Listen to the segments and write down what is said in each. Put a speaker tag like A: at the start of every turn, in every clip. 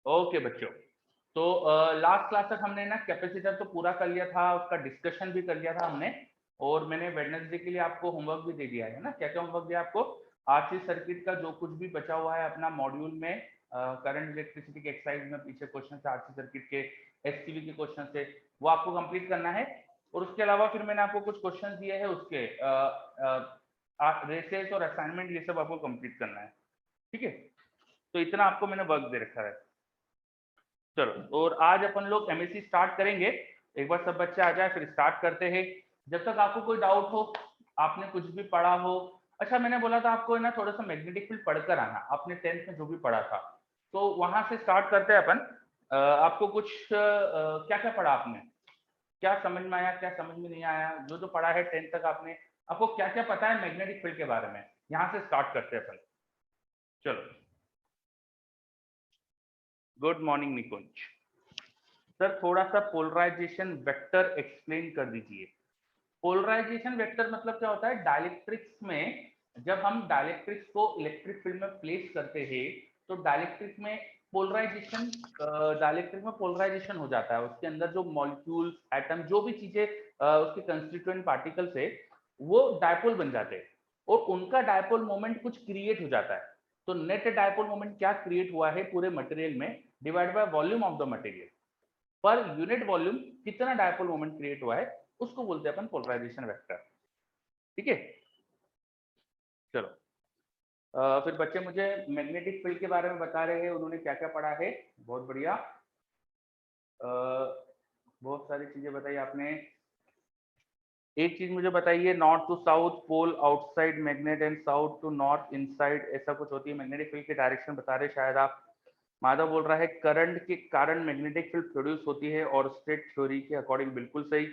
A: Okay बच्चों, तो last class तक हमने ना कैपेसिटर तो पूरा कर लिया था, उसका डिस्कशन भी कर लिया था हमने। और मैंने वेडनेसडे के लिए आपको होमवर्क भी दे दिया है ना। क्या क्या होमवर्क दिया आपको? आरसी सर्किट का जो कुछ भी बचा हुआ है अपना मॉड्यूल में, करंट इलेक्ट्रिसिटी के एक्सरसाइज में पीछे क्वेश्चन थे आरसी सर्किट के, एससीबी के क्वेश्चन थे, वो आपको कंप्लीट करना है। और उसके अलावा फिर मैंने आपको कुछ क्वेश्चन दिए हैं उसके रेसेस और असाइनमेंट, ये सब आपको कंप्लीट करना है। ठीक है, तो इतना आपको मैंने वर्क दे रखा है। चलो, और आज अपन लोग एमएससी स्टार्ट करेंगे। एक बार सब बच्चे आ जाए फिर स्टार्ट करते हैं। जब तक आपको कोई डाउट हो, आपने कुछ भी पढ़ा हो। अच्छा, मैंने बोला था आपको है ना थोड़ा सा मैग्नेटिक फील्ड पढ़कर आना, आपने 10th में जो भी पढ़ा था, तो वहां से स्टार्ट करते हैं अपन। आपको कुछ क्या क्या पढ़ा आपने, क्या समझ में आया, क्या समझ में नहीं आया, जो जो पढ़ा है 10th तक आपने, आपको क्या क्या पता है मैग्नेटिक फील्ड के बारे में, यहाँ से स्टार्ट करते हैं अपन। चलो, गुड मॉर्निंग निकुंज सर, थोड़ा सा पोलराइजेशन वेक्टर एक्सप्लेन कर दीजिए। पोलराइजेशन वेक्टर मतलब क्या होता है? डाइलेक्ट्रिक्स में जब हम डाइलेक्ट्रिक्स को इलेक्ट्रिक फील्ड में प्लेस करते हैं, तो डाइलेक्ट्रिक में पोलराइजेशन, डाइलेक्ट्रिक में पोलराइजेशन हो जाता है। उसके अंदर जो मॉलिक्यूल्स, एटम, जो भी चीजें उसके कंस्टिट्यूएंट पार्टिकल्स है, वो डायपोल बन जाते हैं और उनका डायपोल मोमेंट कुछ क्रिएट हो जाता है। तो नेट डायपोल मोमेंट क्या क्रिएट हुआ है पूरे मटेरियल में, divide by volume of the material, per unit volume कितना डायपोल मोमेंट क्रिएट हुआ है, उसको बोलते हैं अपन पोलराइजेशन वेक्टर। ठीक है, चलो। फिर बच्चे मुझे मैग्नेटिक फील्ड के बारे में बता रहे हैं, उन्होंने क्या क्या पढ़ा है। बहुत बढ़िया, बहुत सारी चीजें बताई आपने। एक चीज मुझे बताइए, north to south pole outside magnet and south to north inside, ऐसा कुछ होती है मैग्नेटिक फील्ड की डायरेक्शन बता रहे शायद आप। माधव बोल रहा है करंट के कारण मैग्नेटिक फील्ड प्रोड्यूस होती है और स्टेट थ्योरी के अकॉर्डिंग, बिल्कुल सही।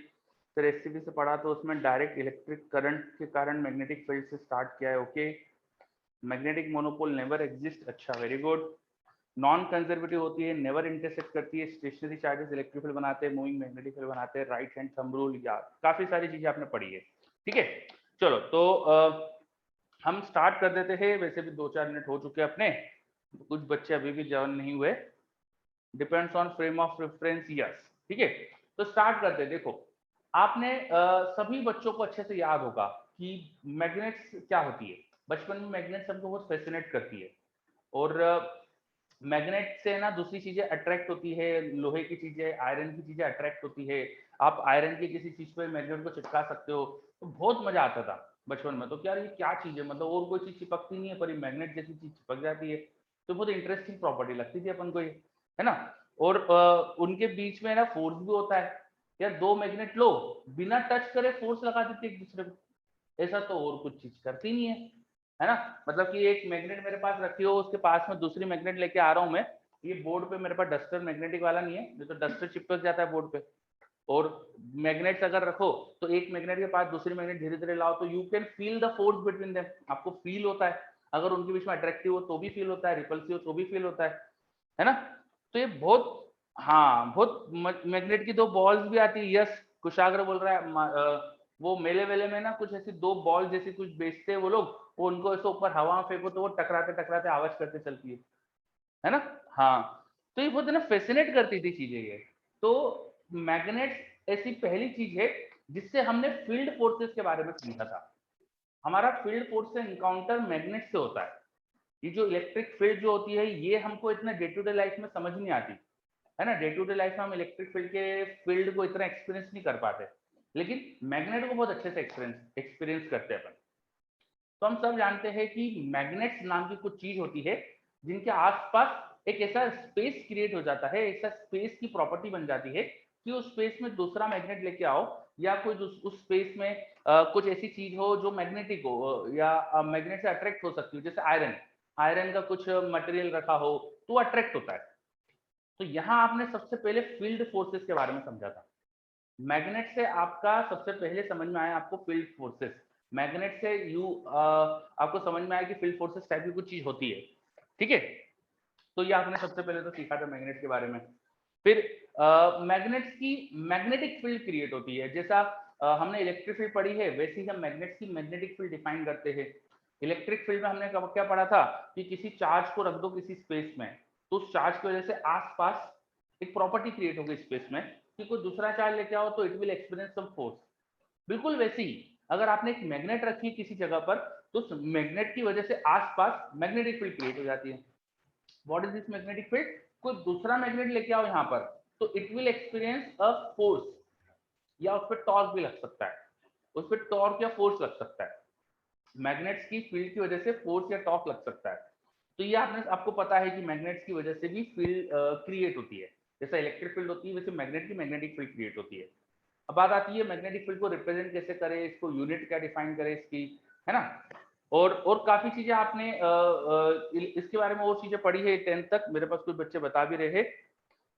A: फिर एससीबी से पढ़ा तो उसमें डायरेक्ट इलेक्ट्रिक करंट के कारण मैग्नेटिक फील्ड से स्टार्ट किया है। Okay, magnetic monopole never exist, अच्छा वेरी गुड। नॉन कंजर्वेटिव होती है, नेवर इंटरसेक्ट करती है, स्टेशनरी चार्जेस इलेक्ट्रिक फील्ड बनाते हैं, मूविंग मैग्नेटिक फील्ड बनाते हैं, राइट हैंड थंब रूल, या काफी सारी चीजें आपने पढ़ी है। ठीक है, चलो तो हम स्टार्ट कर देते हैं। वैसे भी 2-4 मिनट हो चुके हैं अपने, कुछ बच्चे अभी भी ज्वाइन नहीं हुए। Depends on frame of reference, yes. ठीक है, तो स्टार्ट करते हैं। देखो, आपने सभी बच्चों को अच्छे से याद होगा कि मैग्नेट्स क्या होती है। बचपन में मैग्नेट्स हमको बहुत फैसिनेट करती है, और मैग्नेट से ना दूसरी चीजें अट्रैक्ट होती है, लोहे की चीजें, आयरन की चीजें अट्रैक्ट होती है। आप आयरन की किसी चीज पे मैग्नेट को चिपका सकते हो, तो बहुत मजा आता था बचपन में। तो क्या ये क्या चीज है, मतलब और कोई चीज चिपकती नहीं है पर मैग्नेट जैसी चीज चिपक जाती है, तो बहुत इंटरेस्टिंग प्रॉपर्टी लगती थी अपन को ये, है ना। और उनके बीच में ना फोर्स भी होता है। या दो मैग्नेट लो, बिना टच करे फोर्स लगा देते एक दूसरे को, ऐसा तो और कुछ चीज करती नहीं है ना। मतलब कि एक मैग्नेट मेरे पास रखी हो, उसके पास में दूसरी मैग्नेट लेके आ रहा हूं मैं, ये बोर्ड पे मेरे पास डस्टर मैग्नेटिक वाला नहीं है, जो तो डस्टर चिपक जाता है बोर्ड पे। और मैग्नेट्स अगर रखो तो एक मैग्नेट के पास दूसरी मैग्नेट धीरे धीरे लाओ, तो you can feel the force between them, आपको फील होता है। अगर उनके बीच में अट्रैक्टिव हो तो भी फील होता है, रिपल्सिव हो तो भी फील होता है ना। तो ये बहुत, हाँ बहुत। मैग्नेट की दो बॉल्स भी आती है, यस। कुशाग्र बोल रहा है वो मेले वेले में ना कुछ ऐसी दो बॉल जैसी कुछ बेचते हैं वो लोग, वो उनको ऐसे ऊपर हवा में फेंको तो वो टकराते टकराते आवाज करते चलती है ना। हाँ, तो ये बहुत है ना फैसिनेट करती थी चीजें ये। तो मैग्नेट ऐसी पहली चीज है जिससे हमने फील्ड फोर्सेस के बारे में समझा था। हमारा फील्ड फोर्स से इनकाउंटर मैग्नेट से होता है। ये जो इलेक्ट्रिक फील्ड जो होती है, ये हमको इतना डे टू डे लाइफ में समझ नहीं आती, है ना। डे टू डे लाइफ में हम इलेक्ट्रिक फील्ड के फील्ड को इतना एक्सपीरियंस नहीं कर पाते, लेकिन मैग्नेट को बहुत अच्छे से एक्सपीरियंस करते हैं अपन। तो हम सब जानते हैं कि मैग्नेट्स नाम की कुछ चीज होती है जिनके आसपास एक ऐसा स्पेस क्रिएट हो जाता है, ऐसा स्पेस की प्रॉपर्टी बन जाती है कि उस स्पेस में दूसरा मैग्नेट लेके आओ, या कोई उस स्पेस में कुछ ऐसी चीज हो जो मैग्नेटिक हो, या मैग्नेट से अट्रैक्ट हो सकती हो, जैसे आयरन, आयरन का कुछ मटेरियल रखा हो तो अट्रैक्ट होता है। तो यहाँ आपने सबसे पहले फील्ड फोर्सेस के बारे में समझा था। मैग्नेट से आपका सबसे पहले समझ में आया आपको फील्ड फोर्सेस। मैग्नेट से आपको समझ में आया कि फील्ड फोर्सेस टाइप की कुछ चीज होती है। ठीक है, तो ये आपने सबसे पहले तो सीखा था मैग्नेट के बारे में। फिर मैग्नेट्स की मैग्नेटिक फील्ड क्रिएट होती है, जैसा हमने इलेक्ट्रिक फील्ड पढ़ी है वैसे ही हम मैग्नेट्स की मैग्नेटिक फील्ड डिफाइन करते हैं। इलेक्ट्रिक फील्ड में हमने क्या पढ़ा था कि किसी चार्ज को रख दो किसी स्पेस में, तो उस चार्ज की वजह से आसपास एक प्रॉपर्टी क्रिएट होगी स्पेस में कि कोई दूसरा चार्ज लेके आओ तो it will experience some force. बिल्कुल वैसे ही अगर आपने एक मैग्नेट रखी है किसी जगह पर तो उस मैग्नेट की वजह से आसपास मैग्नेटिक फील्ड क्रिएट हो जाती है। What is this magnetic field? कोई दूसरा मैग्नेट लेके आओ यहाँ पर तो it will experience a force, या उस पर टॉर्क भी लग सकता है, उस पर टॉर्क या फोर्स लग सकता है। मैग्नेट्स की फील्ड की वजह से फोर्स या टॉर्क लग सकता है। तो ये आपको पता है कि मैग्नेट्स की वजह से भी फील्ड क्रिएट होती है। जैसा इलेक्ट्रिक फील्ड होती है वैसे मैग्नेट की मैग्नेटिक फील्ड क्रिएट होती है। अब बात आती है मैग्नेटिक फील्ड को रिप्रेजेंट कैसे करें, इसको यूनिट क्या डिफाइन करें इसकी, है ना। और काफी चीजें आपने इसके बारे में और चीजें पढ़ी है 10th तक। मेरे पास कुछ बच्चे बता भी रहे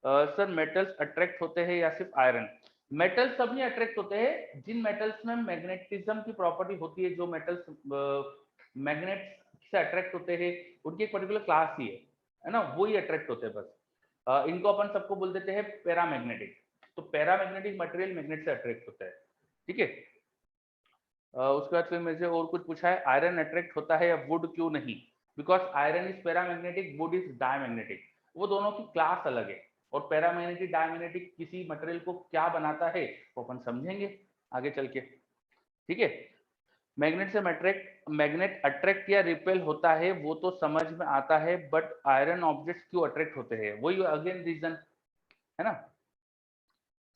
A: सर मेटल्स अट्रैक्ट होते हैं या सिर्फ आयरन? मेटल्स सभी अट्रैक्ट होते हैं जिन मेटल्स में मैग्नेटिज्म की प्रॉपर्टी होती है। जो मेटल्स मैग्नेट से अट्रैक्ट होते हैं उनकी एक पर्टिकुलर क्लास ही है ना, वो ही अट्रैक्ट होते हैं बस। इनको अपन सबको बोल देते हैं पैरामैग्नेटिक। तो पैरामैग्नेटिक मटेरियल मैग्नेट से अट्रैक्ट होता है, ठीक है। उसके बाद फिर मेरे से और कुछ पूछा है, आयरन अट्रैक्ट होता है या वुड क्यों नहीं? Because iron is paramagnetic, would is diamagnetic. वो दोनों की क्लास अलग है। और पैरामैग्नेटिक डायमैग्नेटिक किसी मटेरियल को क्या बनाता है वो अपन समझेंगे आगे चल के, ठीक है। मैग्नेट से मैग्नेट अट्रैक्ट या रिपेल होता है वो तो समझ में आता है, बट आयरन ऑब्जेक्ट्स क्यों अट्रैक्ट होते हैं? वही अगेन रीजन है ना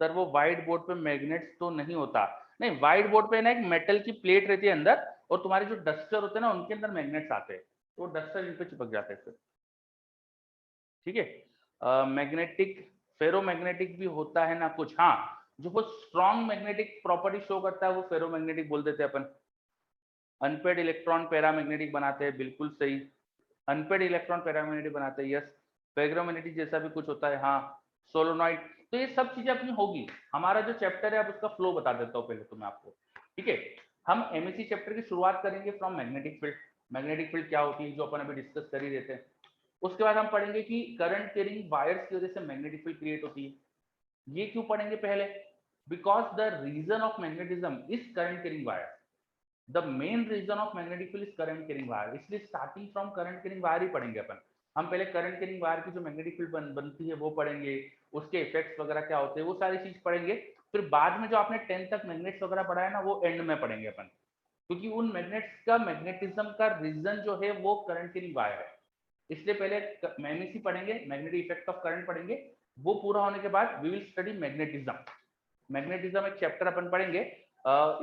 A: सर। वो व्हाइट बोर्ड पे मैग्नेट्स तो नहीं होता। नहीं, व्हाइट बोर्ड पे ना एक मेटल की प्लेट रहती है अंदर, और तुम्हारे जो डस्टर होते हैं ना उनके अंदर मैग्नेट्स आते हैं, तो वो डस्टर इन पे चिपक जाते हैं फिर, ठीक है। मैग्नेटिक फेरोमैग्नेटिक भी होता है ना कुछ, हाँ। जो बहुत स्ट्रॉन्ग मैग्नेटिक प्रॉपर्टी शो करता है वो फेरोमैग्नेटिक बोल देते हैं अपन। अनपेड इलेक्ट्रॉन पैरामैग्नेटिक बनाते हैं, बिल्कुल सही। अनपेड इलेक्ट्रॉन पैरामैग्नेटिक बनाते हैं, यस। फेरोमैग्नेटिक जैसा भी कुछ होता है, हाँ। सोलोनॉइड। तो ये सब चीजें अपनी होगी। हमारा जो चैप्टर है अब उसका फ्लो बता देता हूँ पहले तो मैं आपको, ठीक है। हम एमएससी चैप्टर की शुरुआत करेंगे from magnetic field. Magnetic field क्या होती है जो अपन अभी डिस्कस कर ही देते हैं। उसके बाद हम पढ़ेंगे कि करंट कैरिंग वायर्स की वजह से मैग्नेटिक फील्ड क्रिएट होती है। ये क्यों पढ़ेंगे पहले? Because the reason of magnetism is current carrying wire. The main reason of magnetic field is current carrying wire, इसलिए starting from current carrying wire ही पढ़ेंगे अपन। हम पहले करंट कैरिंग वायर की जो मैग्नेटिक फील्ड बनती है वो पढ़ेंगे, उसके इफेक्ट्स वगैरह क्या होते हैं वो सारी चीज पढ़ेंगे। फिर बाद में जो आपने 10th तक मैग्नेट्स वगैरह पढ़ा है ना वो एंड में पढ़ेंगे अपन, क्योंकि उन मैग्नेट्स का मैग्नेटिज्म का रीजन जो है वो करंट कैरिंग वायर है। इसलिए पहले मैग्नेटिक पढ़ेंगे, मैग्नेटिक इफेक्ट ऑफ करंट पढ़ेंगे। वो पूरा होने के बाद we will study magnetism. Magnetism एक चैप्टर अपन पढ़ेंगे,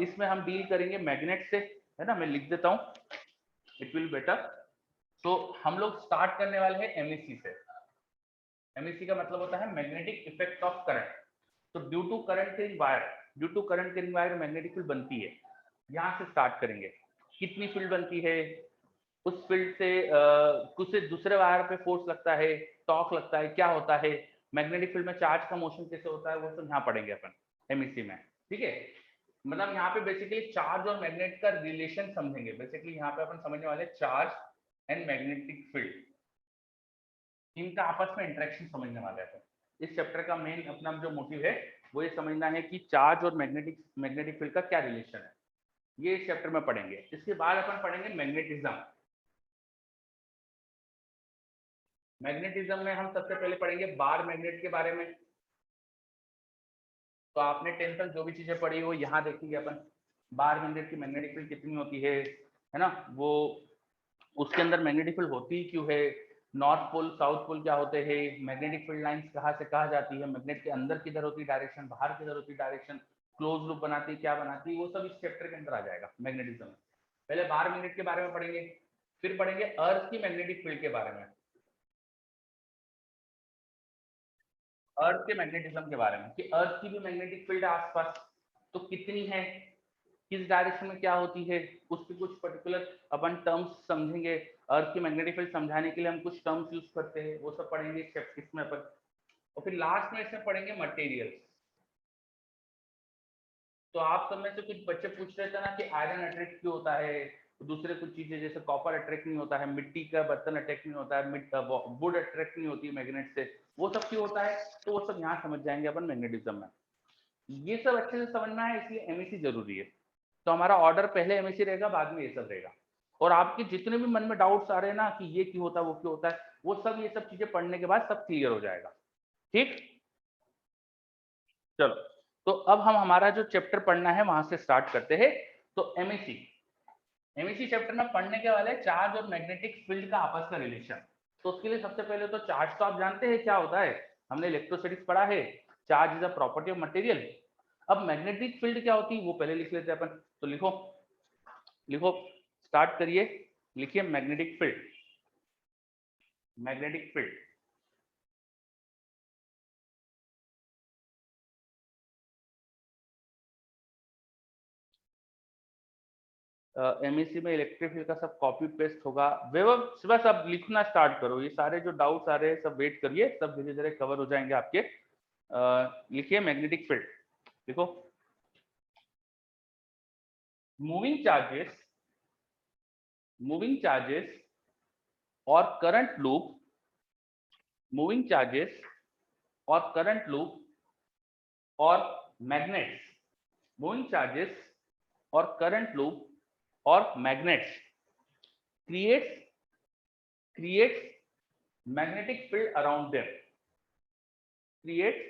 A: इसमें हम डील करेंगे मैग्नेट से, है ना। मैं लिख देता हूँ, इट विल बेटर। तो हम लोग स्टार्ट करने वाले हैं एमईसी से। एमईसी का मतलब होता है मैग्नेटिक इफेक्ट ऑफ करंट। तो due to current carrying wire, due to current carrying wire magnetic field बनती है। यहाँ से स्टार्ट करेंगे, कितनी फील्ड बनती है, उस फील्ड से कुछ दूसरे वायर पे फोर्स लगता है, टॉर्क लगता है, क्या होता है, मैग्नेटिक फील्ड में चार्ज का मोशन कैसे होता है, वो सब यहाँ पढ़ेंगे अपन एमईसी में, ठीक है। मतलब यहाँ पे बेसिकली चार्ज और मैग्नेट का रिलेशन समझेंगे। बेसिकली यहाँ पे अपन समझने वाले चार्ज एंड मैग्नेटिक फील्ड, इनका आपस में इंटरेक्शन समझने वाले हैं। इस चैप्टर का मेन अपना जो मोटिव है वो ये समझना है कि चार्ज और मैग्नेटिक फील्ड का क्या रिलेशन है, ये इस चैप्टर में पढ़ेंगे। इसके बाद अपन पढ़ेंगे मैग्नेटिज्म। मैग्नेटिज्म में हम सबसे पहले पढ़ेंगे बार मैग्नेट के बारे में। तो आपने 10th तक जो भी चीजें पढ़ी वो यहाँ देखेंगे अपन। बार मैग्नेट की मैग्नेटिक फील्ड कितनी होती है ना, वो उसके अंदर मैग्नेटिक फील्ड होती क्यों है, नॉर्थ पोल साउथ पोल क्या होते हैं, मैग्नेटिक फील्ड लाइंस कहाँ से कहाँ जाती है, मैग्नेट के अंदर किधर होती है डायरेक्शन, बाहर किधर होती है डायरेक्शन, क्लोज लूप बनाती है क्या बनाती है, वो सब इस चैप्टर के अंदर आ जाएगा मैग्नेटिज्म में। पहले बार मैग्नेट के बारे में पढ़ेंगे, फिर पढ़ेंगे अर्थ की मैग्नेटिक फील्ड के बारे में, अर्थ के मैग्नेटिज्म के बारे में कि अर्थ की भी मैग्नेटिक फील्ड आसपास तो कितनी है, किस डायरेक्शन में क्या होती है, उसके कुछ पर्टिकुलर अपन टर्म्स समझेंगे। अर्थ की मैग्नेटिक फील्ड समझाने के लिए हम कुछ टर्म्स यूज करते हैं, वो सब पढ़ेंगे इसमें अपन। और फिर लास्ट में इसमें पढ़ेंगे मटेरियल। तो आप सब में से कुछ बच्चे पूछ रहे थे ना कि आयरन अट्रैक्ट क्यों होता है, दूसरे कुछ चीजें जैसे कॉपर अट्रैक्ट नहीं होता है, मिट्टी का बर्तन अट्रैक्ट नहीं होता है, वुड अट्रैक्ट नहीं होती है मैग्नेट से, वो सब क्यों होता है, तो वो सब यहाँ समझ जाएंगे अपन मैग्नेटिज्म में। ये सब अच्छे से समझना है, इसलिए एमएससी जरूरी है। तो हमारा ऑर्डर पहले एमएससी रहेगा, बाद में ये सब रहेगा। और आपके जितने भी मन में डाउट्स आ रहे हैं ना कि ये क्यों होता है वो क्यों होता है, वो सब ये सब चीजें पढ़ने के बाद सब क्लियर हो जाएगा। ठीक, चलो तो अब हम हमारा जो चैप्टर पढ़ना है वहां से स्टार्ट करते हैं। तो एमईसी चैप्टर में पढ़ने के वाले चार्ज और मैग्नेटिक फील्ड का आपस का रिलेशन। तो उसके लिए सबसे पहले तो चार्ज तो आप जानते हैं क्या होता है, हमने इलेक्ट्रोस्टैटिक्स पढ़ा है, charge is a property of material. अब मैग्नेटिक फील्ड क्या होती है वो पहले लिख लेते हैं अपन। तो लिखो लिखो स्टार्ट करिए, लिखिए magnetic field. Magnetic field MEC में इलेक्ट्रिक फील्ड का सब कॉपी पेस्ट होगा। वैभव सुबह सब लिखना स्टार्ट करो, ये सारे जो डाउट्स आ रहे हैं सब वेट करिए, सब धीरे धीरे कवर हो जाएंगे आपके। लिखिए मैग्नेटिक फील्ड, देखो मूविंग चार्जेस और करंट लूप, मूविंग चार्जेस और करंट लूप और मैग्नेट्स, मूविंग चार्जेस और करंट लूप और magnets creates magnetic field around them, creates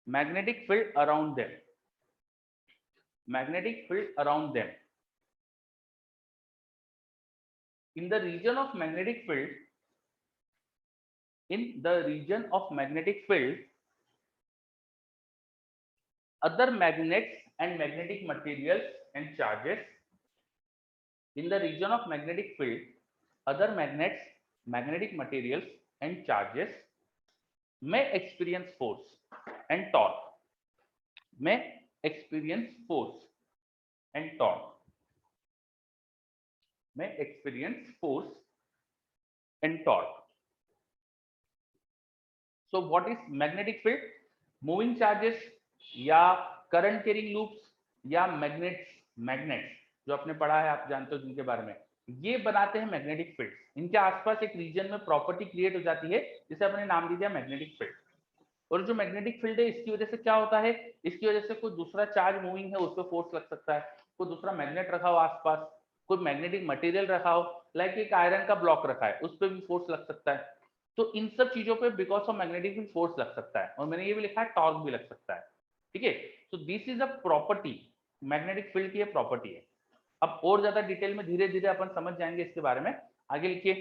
A: magnetic field around them, magnetic field around them. In the region of magnetic field, in the region of magnetic field, other magnets and magnetic materials and charges, in the region of magnetic field, other magnets, magnetic materials and charges may experience force and torque, may experience force and torque, may experience force and torque. So what is magnetic field? Moving charges या current carrying loops या magnets जो आपने पढ़ा है, आप जानते हो जिनके बारे में, ये बनाते हैं मैग्नेटिक फील्ड। इनके आसपास एक रीजन में प्रॉपर्टी क्रिएट हो जाती है जिसे अपने नाम दे दिया मैग्नेटिक फील्ड। और जो मैग्नेटिक फील्ड है इसकी वजह से क्या होता है, इसकी वजह से कोई दूसरा चार्ज मूविंग है उस पर फोर्स लग सकता है, कोई दूसरा मैग्नेट रखा हो आसपास, कोई मैग्नेटिक मटेरियल रखा हो, लाइक एक आयरन का ब्लॉक रखा है उस पर भी फोर्स लग सकता है। तो इन सब चीजों पे because of magnetic field force लग सकता है, और मैंने ये भी लिखा है टॉर्क भी लग सकता है। ठीक है, तो this is a property, magnetic field की ये प्रॉपर्टी है। अब और ज्यादा डिटेल में धीरे धीरे अपन समझ जाएंगे इसके बारे में। आगे लिखिए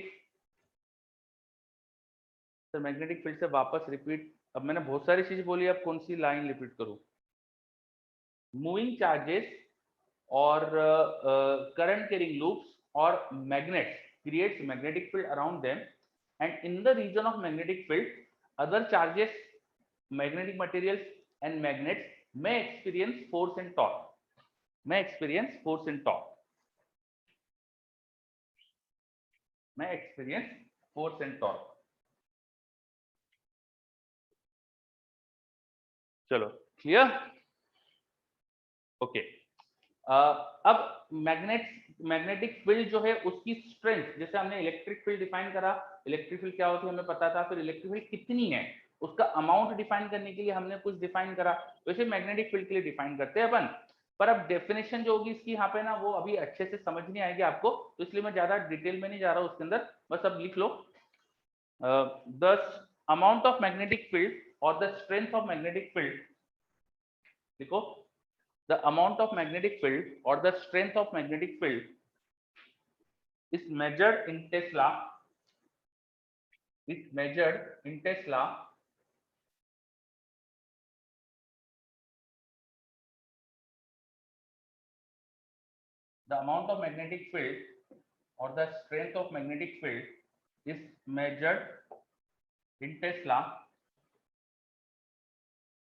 A: सर, मैग्नेटिक फील्ड से वापस रिपीट, अब मैंने बहुत सारी चीज बोली, अब कौन सी लाइन रिपीट करूं? मूविंग चार्जेस और करंट कैरिंग लूप्स और magnets creates magnetic field around them, and in the region of magnetic field other charges, magnetic materials and magnets may experience force and torque, may experience force and torque, may experience force and torque. चलो clear, okay. अब magnetic field जो है उसकी strength, जैसे हमने electric field define करा, electric field क्या होती है हमें पता था, फिर इलेक्ट्रिक फील्ड कितनी है उसका अमाउंट डिफाइन करने के लिए हमने कुछ डिफाइन करा, वैसे मैग्नेटिक फील्ड के लिए डिफाइन करते हैं अपन। पर अब डेफिनेशन जो होगी इसकी यहाँ पे ना, वो अभी अच्छे से समझ नहीं आएगी आपको, तो इसलिए मैं ज्यादा डिटेल में नहीं जा रहा हूँ उसके अंदर, बस अब लिख लो the amount of magnetic field और the strength of magnetic field. देखो the amount of magnetic field or the strength of magnetic field is measured in Tesla, is measured in Tesla the amount of magnetic field or the strength of magnetic field is measured in Tesla,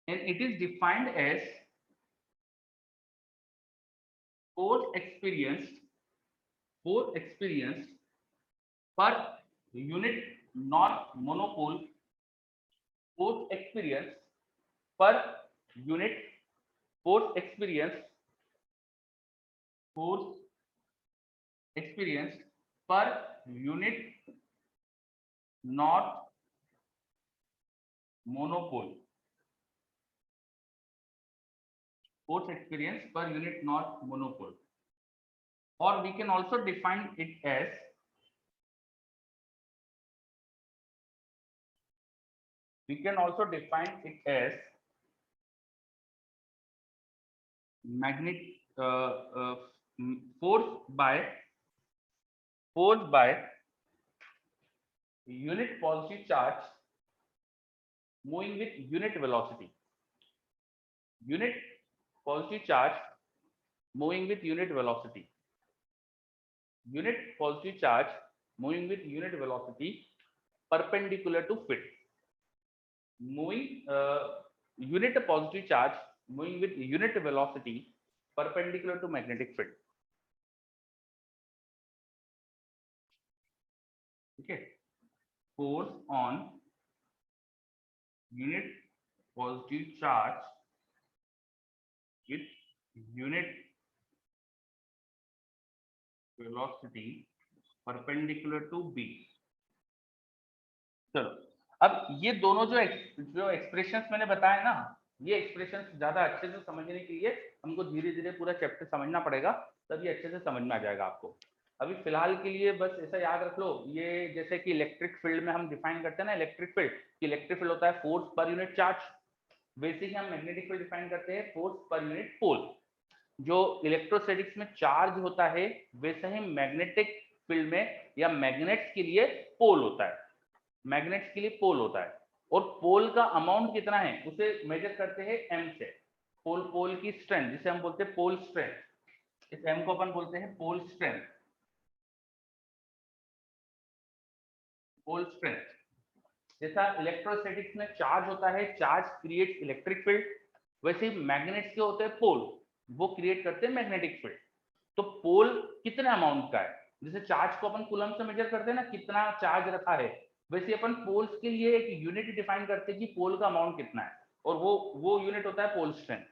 A: and it is defined as force experienced per unit non-monopole, force experience per unit, force experience per unit not monopole, force experience per unit not monopole, or we can also define it as we can also define it as force by unit positive charge moving with unit velocity. Unit positive charge moving with unit velocity. Unit positive charge moving with unit velocity perpendicular to field. Moving unit positive charge moving with unit velocity perpendicular to magnetic field. Okay, force on unit positive charge with unit velocity perpendicular to B. चलो, अब ये दोनों जो expressions मैंने बताया ना, ये expressions ज्यादा अच्छे से समझने के लिए हमको धीरे धीरे पूरा चैप्टर समझना पड़ेगा, तब ये अच्छे से समझ में आ जाएगा आपको। अभी फिलहाल के लिए बस ऐसा याद रख लो, ये जैसे कि इलेक्ट्रिक फील्ड में हम डिफाइन करते हैं ना इलेक्ट्रिक फील्ड, कि इलेक्ट्रिक फील्ड होता है फोर्स पर यूनिट चार्ज, वैसे ही हम मैग्नेटिक फील्ड डिफाइन करते हैं फोर्स पर यूनिट पोल। जो इलेक्ट्रोस्टैटिक्स में चार्ज होता है वैसे ही मैग्नेटिक फील्ड में या मैग्नेट्स के लिए पोल होता है, मैग्नेट्स के लिए पोल होता है, और पोल का अमाउंट कितना है उसे मेजर करते हैं एम से। पोल की स्ट्रेंथ जिसे हम बोलते हैं पोल स्ट्रेंथ, इस एम को अपन बोलते हैं पोल स्ट्रेंथ। पोल स्ट्रेंथ जैसा इलेक्ट्रोस्टैटिक्स में चार्ज होता है, चार्ज क्रिएट्स इलेक्ट्रिक फील्ड, वैसे ही मैग्नेट्स के होते हैं पोल, वो क्रिएट करते हैं मैग्नेटिक फील्ड। तो पोल कितने अमाउंट का है, जैसे चार्ज को अपन कूलम से मेजर करते हैं ना, कितना चार्ज रखा है, वैसे अपन पोल्स के लिए एक यूनिट डिफाइन करते हैं कि पोल का अमाउंट कितना है, और वो यूनिट होता है पोल स्ट्रेंथ।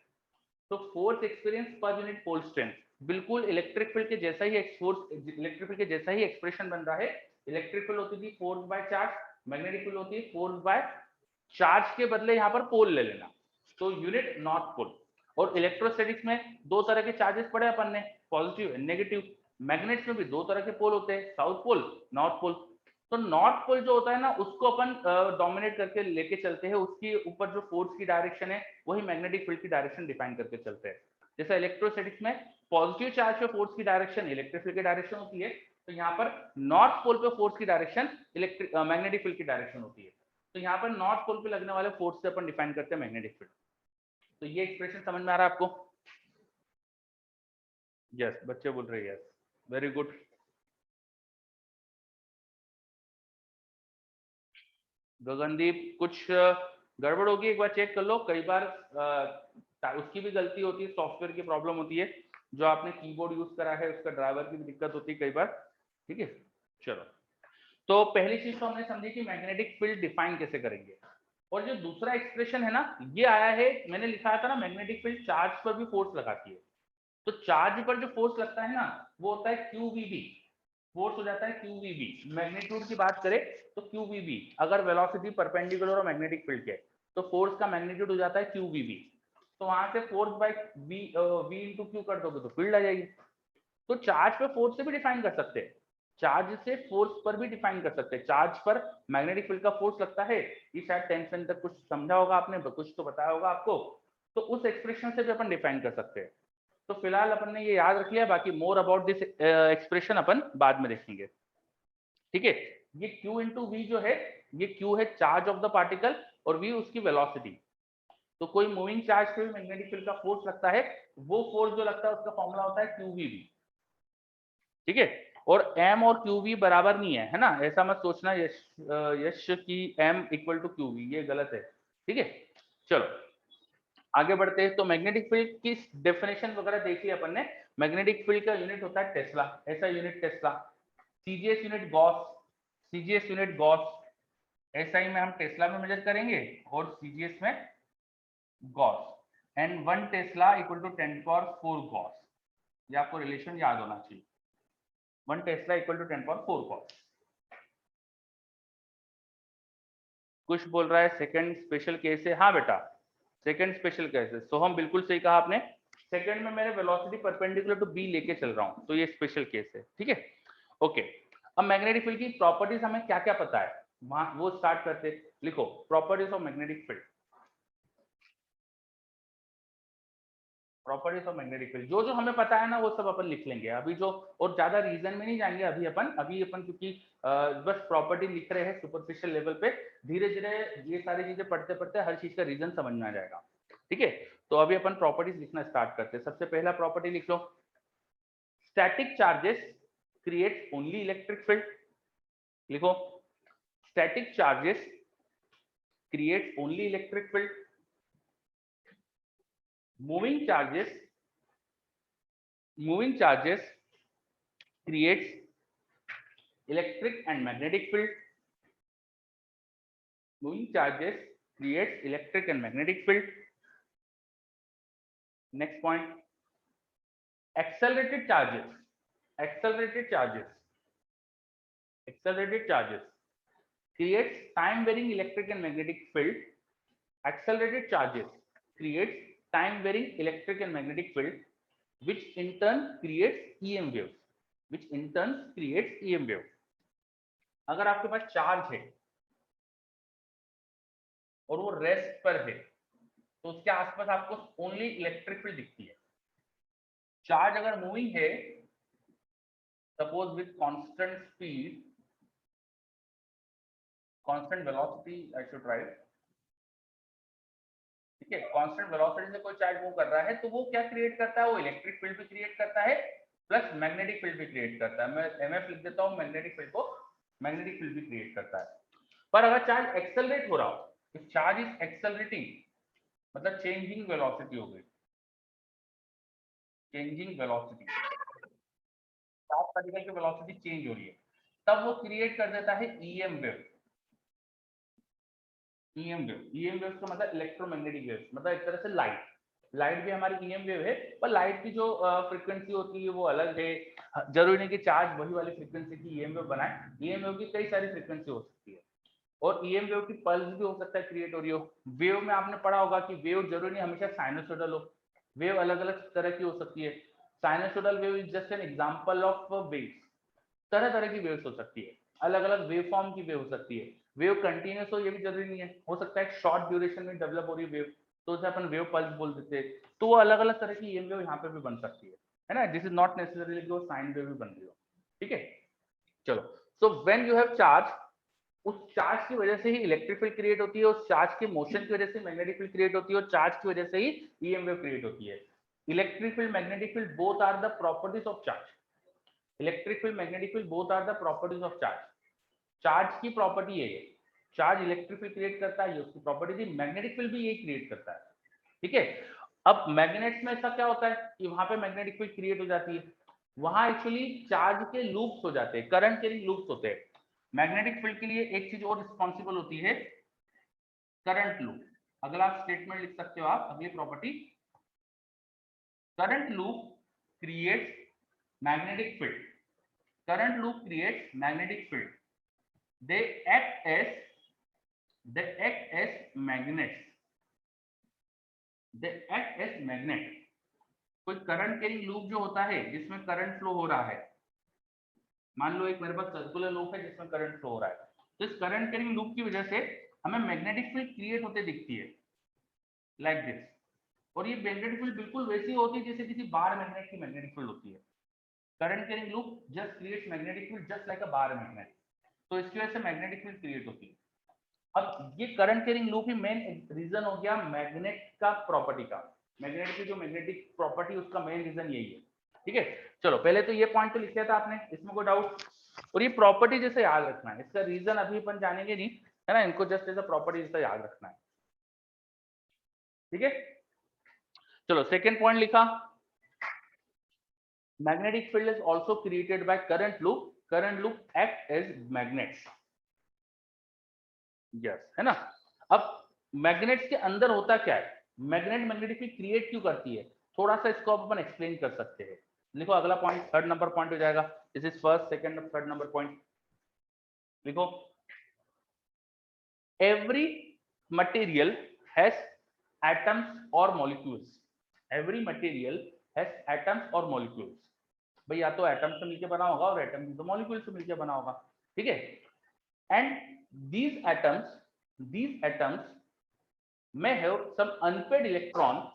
A: तो force experience per unit pole strength बिल्कुल इलेक्ट्रिक फील्ड के जैसा ही इलेक्ट्रिक फील्ड के जैसा ही एक्सप्रेशन बन रहा है। इलेक्ट्रिक फील्ड होती थी force by charge, magnetic field होती है फोर्स बाय चार्ज के बदले यहाँ पर पोल ले लेना, तो यूनिट नॉर्थ पोल। और इलेक्ट्रोस्टैटिक्स में दो तरह के चार्जेस पढ़े अपन ने, पॉजिटिव एंड नेगेटिव। मैग्नेट्स में भी दो तरह के पोल होते हैं, साउथ पोल नॉर्थ पोल। तो नॉर्थ पोल जो होता है ना उसको अपन डोमिनेट करके लेके चलते हैं, उसके ऊपर जो फोर्स की डायरेक्शन है वही मैग्नेटिक फील्ड की डायरेक्शन डिफाइन करके चलते हैं। जैसा इलेक्ट्रोस्टैटिक्स में पॉजिटिव चार्ज पे फोर्स की डायरेक्शन इलेक्ट्रिक फील्ड की डायरेक्शन होती है, तो यहाँ पर नॉर्थ पोल पे फोर्स की डायरेक्शन मैग्नेटिक फील्ड की डायरेक्शन होती है। तो यहाँ पर नॉर्थ पोल पे लगने वाले फोर्स से अपन डिफाइन करते हैं मैग्नेटिक फील्ड। तो ये एक्सप्रेशन समझ में आ रहा है आपको? यस, बच्चे बोल रहे हैं यस, वेरी गुड। गगनदीप कुछ गड़बड़ होगी, एक बार चेक कर लो, कई बार उसकी भी गलती होती है, सॉफ्टवेयर की प्रॉब्लम होती है, जो आपने कीबोर्ड यूज करा है उसका ड्राइवर की भी दिक्कत होती है कई बार, ठीक है। चलो, तो पहली चीज तो हमने समझी कि मैग्नेटिक फील्ड डिफाइन कैसे करेंगे, और जो दूसरा एक्सप्रेशन है ना ये आया है, मैंने लिखा था ना मैग्नेटिक फील्ड चार्ज पर भी फोर्स लगाती है। तो चार्ज पर जो फोर्स लगता है ना वो होता है QVB, फोर्स हो जाता है QVB। मैग्नीट्यूड की बात करें तो QVB, अगर वेलोसिटी परपेंडिकुलर और मैग्नेटिक फील्ड के, तो फोर्स का मैग्नीट्यूड हो जाता है QVB। तो वहां से force by V into Q कर दोगे तो फील्ड आ जाएगी। तो चार्ज पे फोर्स से भी डिफाइन कर सकते हैं, चार्ज से फोर्स पर भी डिफाइन कर सकते हैं। चार्ज पर मैग्नेटिक फील्ड का फोर्स लगता है, ये शायद 10th तक कुछ समझा होगा आपने, कुछ तो बताया होगा आपको, तो उस एक्सप्रेशन से भी अपन डिफाइन कर सकते हैं। तो फिलहाल अपन ने ये याद रख लिया, बाकी मोर अबाउट दिस एक्सप्रेशन अपन बाद में देखेंगे, ठीक है। ये Q इंटू V जो है, ये Q है चार्ज ऑफ द पार्टिकल और V उसकी वेलोसिटी। तो कोई मूविंग चार्ज पे भी मैग्नेटिक फील्ड का फोर्स लगता है, वो फोर्स जो लगता है उसका फॉर्मूला होता है QVB, ठीक है। और M और QV बराबर नहीं है ना, ऐसा मत सोचना यश की M इक्वल टू QV, ये गलत है, ठीक है। चलो आगे बढ़ते हैं। तो मैग्नेटिक फील्ड की डेफिनेशन वगैरह देखी अपन ने। मैग्नेटिक फील्ड का यूनिट होता है टेस्ला, ऐसा unit tesla. CGS unit gauss, CGS unit gauss, SI में हम टेस्ला में मेजर करेंगे और सीजीएस में gauss. And 1 tesla equal to 10⁴ गॉस, ये आपको रिलेशन याद होना चाहिए। 1 टेस्ला इक्वल टू 10⁴ गॉस। कुछ बोल रहा है सेकंड स्पेशल केस है, हाँ बेटा सेकंड स्पेशल केस है, सोहम बिल्कुल सही कहा आपने। सेकंड में मैंने वेलोसिटी परपेंडिकुलर टू बी लेके चल रहा हूं, तो ये स्पेशल केस है, ठीक है। ओके, अब मैग्नेटिक फील्ड की प्रॉपर्टीज हमें क्या क्या पता है। वो स्टार्ट करते, लिखो properties of magnetic field. Properties of magnetic field जो जो हमें पता है ना वो सब अपन लिख लेंगे अभी, जो और ज्यादा रीजन में नहीं जाएंगे अभी अपन क्योंकि बस प्रॉपर्टी लिख रहे हैं सुपरफिशियल लेवल पे। धीरे धीरे ये सारी चीजें पढ़ते पढ़ते हर चीज का रीजन समझ में आ जाएगा। ठीक है, तो अभी अपन प्रॉपर्टीज लिखना स्टार्ट करते हैं। सबसे पहला प्रॉपर्टी लिख लो, static charges create only electric field. लिखो, static charges create only electric field. moving charges creates electric and magnetic field. Moving charges creates electric and magnetic field. Next point, accelerated charges creates time varying electric and magnetic field. Accelerated charges creates time varying electric and magnetic field, which in turn creates EM waves. अगर आपके पास charge है और वो rest पर है तो उसके आसपास आपको ओनली इलेक्ट्रिक फील्ड दिखती है। चार्ज अगर मूविंग है, suppose with constant speed, constant velocity I should write, ठीक है, कांस्टेंट वेलोसिटी से कोई चार्ज मूव कर रहा है तो वो क्या क्रिएट करता है, वो इलेक्ट्रिक फील्ड भी क्रिएट करता है प्लस मैग्नेटिक फील्ड भी क्रिएट करता है। मैं एमएफ लिख देता हूं, मैग्नेटिक फील्ड को मैग्नेटिक फील्ड भी क्रिएट करता है। पर अगर चार्ज एक्सेलरेट हो रहा हो, इफ चार्ज इज एक्सेलरेटिंग मतलब चेंजिंग वेलोसिटी हो गई, चेंजिंग वेलोसिटी, चार्ज पार्टिकल की वेलोसिटी चेंज हो रही है, तब वो क्रिएट कर देता है ईएम वेव। ईएम वेव का मतलब इलेक्ट्रोमैग्नेटिक वेव, मतलब एक तरह से लाइट भी हमारी ईएम वेव है, पर लाइट की जो फ्रीक्वेंसी होती है वो अलग है। जरूरी नहीं कि चार्ज वही वाली फ्रीक्वेंसी की ईएम वेव बनाए, ईएम वेव की कई सारी फ्रीक्वेंसी हो सकती है और ईएम वेव की पल्स भी हो सकता है क्रिएट हो रही हो। वेव में आपने पढ़ा होगा कि वेव जरूरी नहीं हमेशा साइनोसॉइडल हो, वेव अलग अलग तरह की हो सकती है। Sinusoidal wave is just an example of waves. तरह तरह की वेव्स हो सकती है, अलग अलग वेव फॉर्म की वेव हो सकती है। वेव कंटिन्यूस हो ये भी जरूरी नहीं है, हो सकता है शॉर्ट ड्यूरेशन में डेवलप हो रही वेव तो उसे अपन वेव पल्स बोल देते हैं। तो वो अलग अलग तरह की ईएम वेव यहाँ पे भी बन सकती है ना। दिस इज नॉट नेसेसरीली कि वो साइन वेव भी बन रही हो। ठीक है, चलो, so when you have charge, उस चार्ज की वजह से ही इलेक्ट्रिक फील्ड क्रिएट होती है, उस चार्ज के मोशन की वजह से मैग्नेटिक फील्ड क्रिएट होती है और चार्ज की वजह से ही ईएम वेव क्रिएट होती है। Electric field, magnetic field both are the properties of charge. Electric field, magnetic field both are the properties of charge. Charge की प्रॉपर्टी है ये, चार्ज इलेक्ट्रिक फील्ड क्रिएट करता है, ये उसकी प्रॉपर्टी थी। मैग्नेटिक फील्ड भी यही क्रिएट करता है। ठीक है, अब मैग्नेट्स में ऐसा क्या होता है कि वहां पे मैग्नेटिक फील्ड क्रिएट हो जाती है, वहां एक्चुअली चार्ज के लूप्स हो जाते हैं, करंट कैरिंग लूप्स होते हैं। मैग्नेटिक फील्ड के लिए एक चीज और रिस्पॉन्सिबल होती है, करंट लूप। अगला स्टेटमेंट लिख सकते हो आप, अगली property, current loop creates magnetic field. Current loop creates magnetic field. they act as magnets, they act as magnet। कोई करंट कैरिंग लूप जो होता है जिसमें करंट फ्लो हो रहा है, मान लो एक मेरे पास सर्कुलर लूप है जिसमें करंट फ्लो हो रहा है, तो इस करंट कैरिंग लूप की वजह से हमें मैग्नेटिक फील्ड क्रिएट होते दिखती है लाइक दिस। और ये मैग्नेटिक फील्ड बिल्कुल वैसी होती है जैसे किसी बार मैग्नेट की मैग्नेटिक फील्ड होती है। Current carrying loop just creates magnetic field just like अ बार मैग्नेट, तो इसकी वजह से मैग्नेटिक फील्ड क्रिएट होती है। अब ये करंट कैरिंग लूप ही मेन रीजन हो गया मैग्नेट का प्रॉपर्टी का, मैग्नेट की जो मैग्नेटिक प्रॉपर्टी उसका मेन रीजन यही है। ठीक है, चलो पहले तो ये पॉइंट तो लिख लिया था आपने, इसमें कोई डाउट? और ये प्रॉपर्टी जैसे याद रखना है, इसका रीजन अभी अपन जानेंगे नहीं है ना, इनको जस्ट एज अ प्रॉपर्टी जैसा याद रखना है। ठीक है, चलो सेकेंड पॉइंट लिखा, magnetic field is also created by current loop, current loop act as magnets. Yes, है ना। अब मैग्नेट्स के अंदर होता क्या है, मैग्नेट मैग्नेटिक फील्ड क्रिएट क्यों करती है, थोड़ा सा इसको अपन एक्सप्लेन कर सकते हैं। लिखो अगला पॉइंट, थर्ड नंबर पॉइंट हो जाएगा। This is first, second, third number point. लिखो, एवरी मटेरियल हैज एटम्स और molecules. Every material has atoms और मॉलिक्यूल्स। भाई या तो एटम से मिलकर बना होगा और एटम तो मॉलिक्यूल से मिलकर बना होगा। ठीक है, and these atoms may have some unpaired electrons.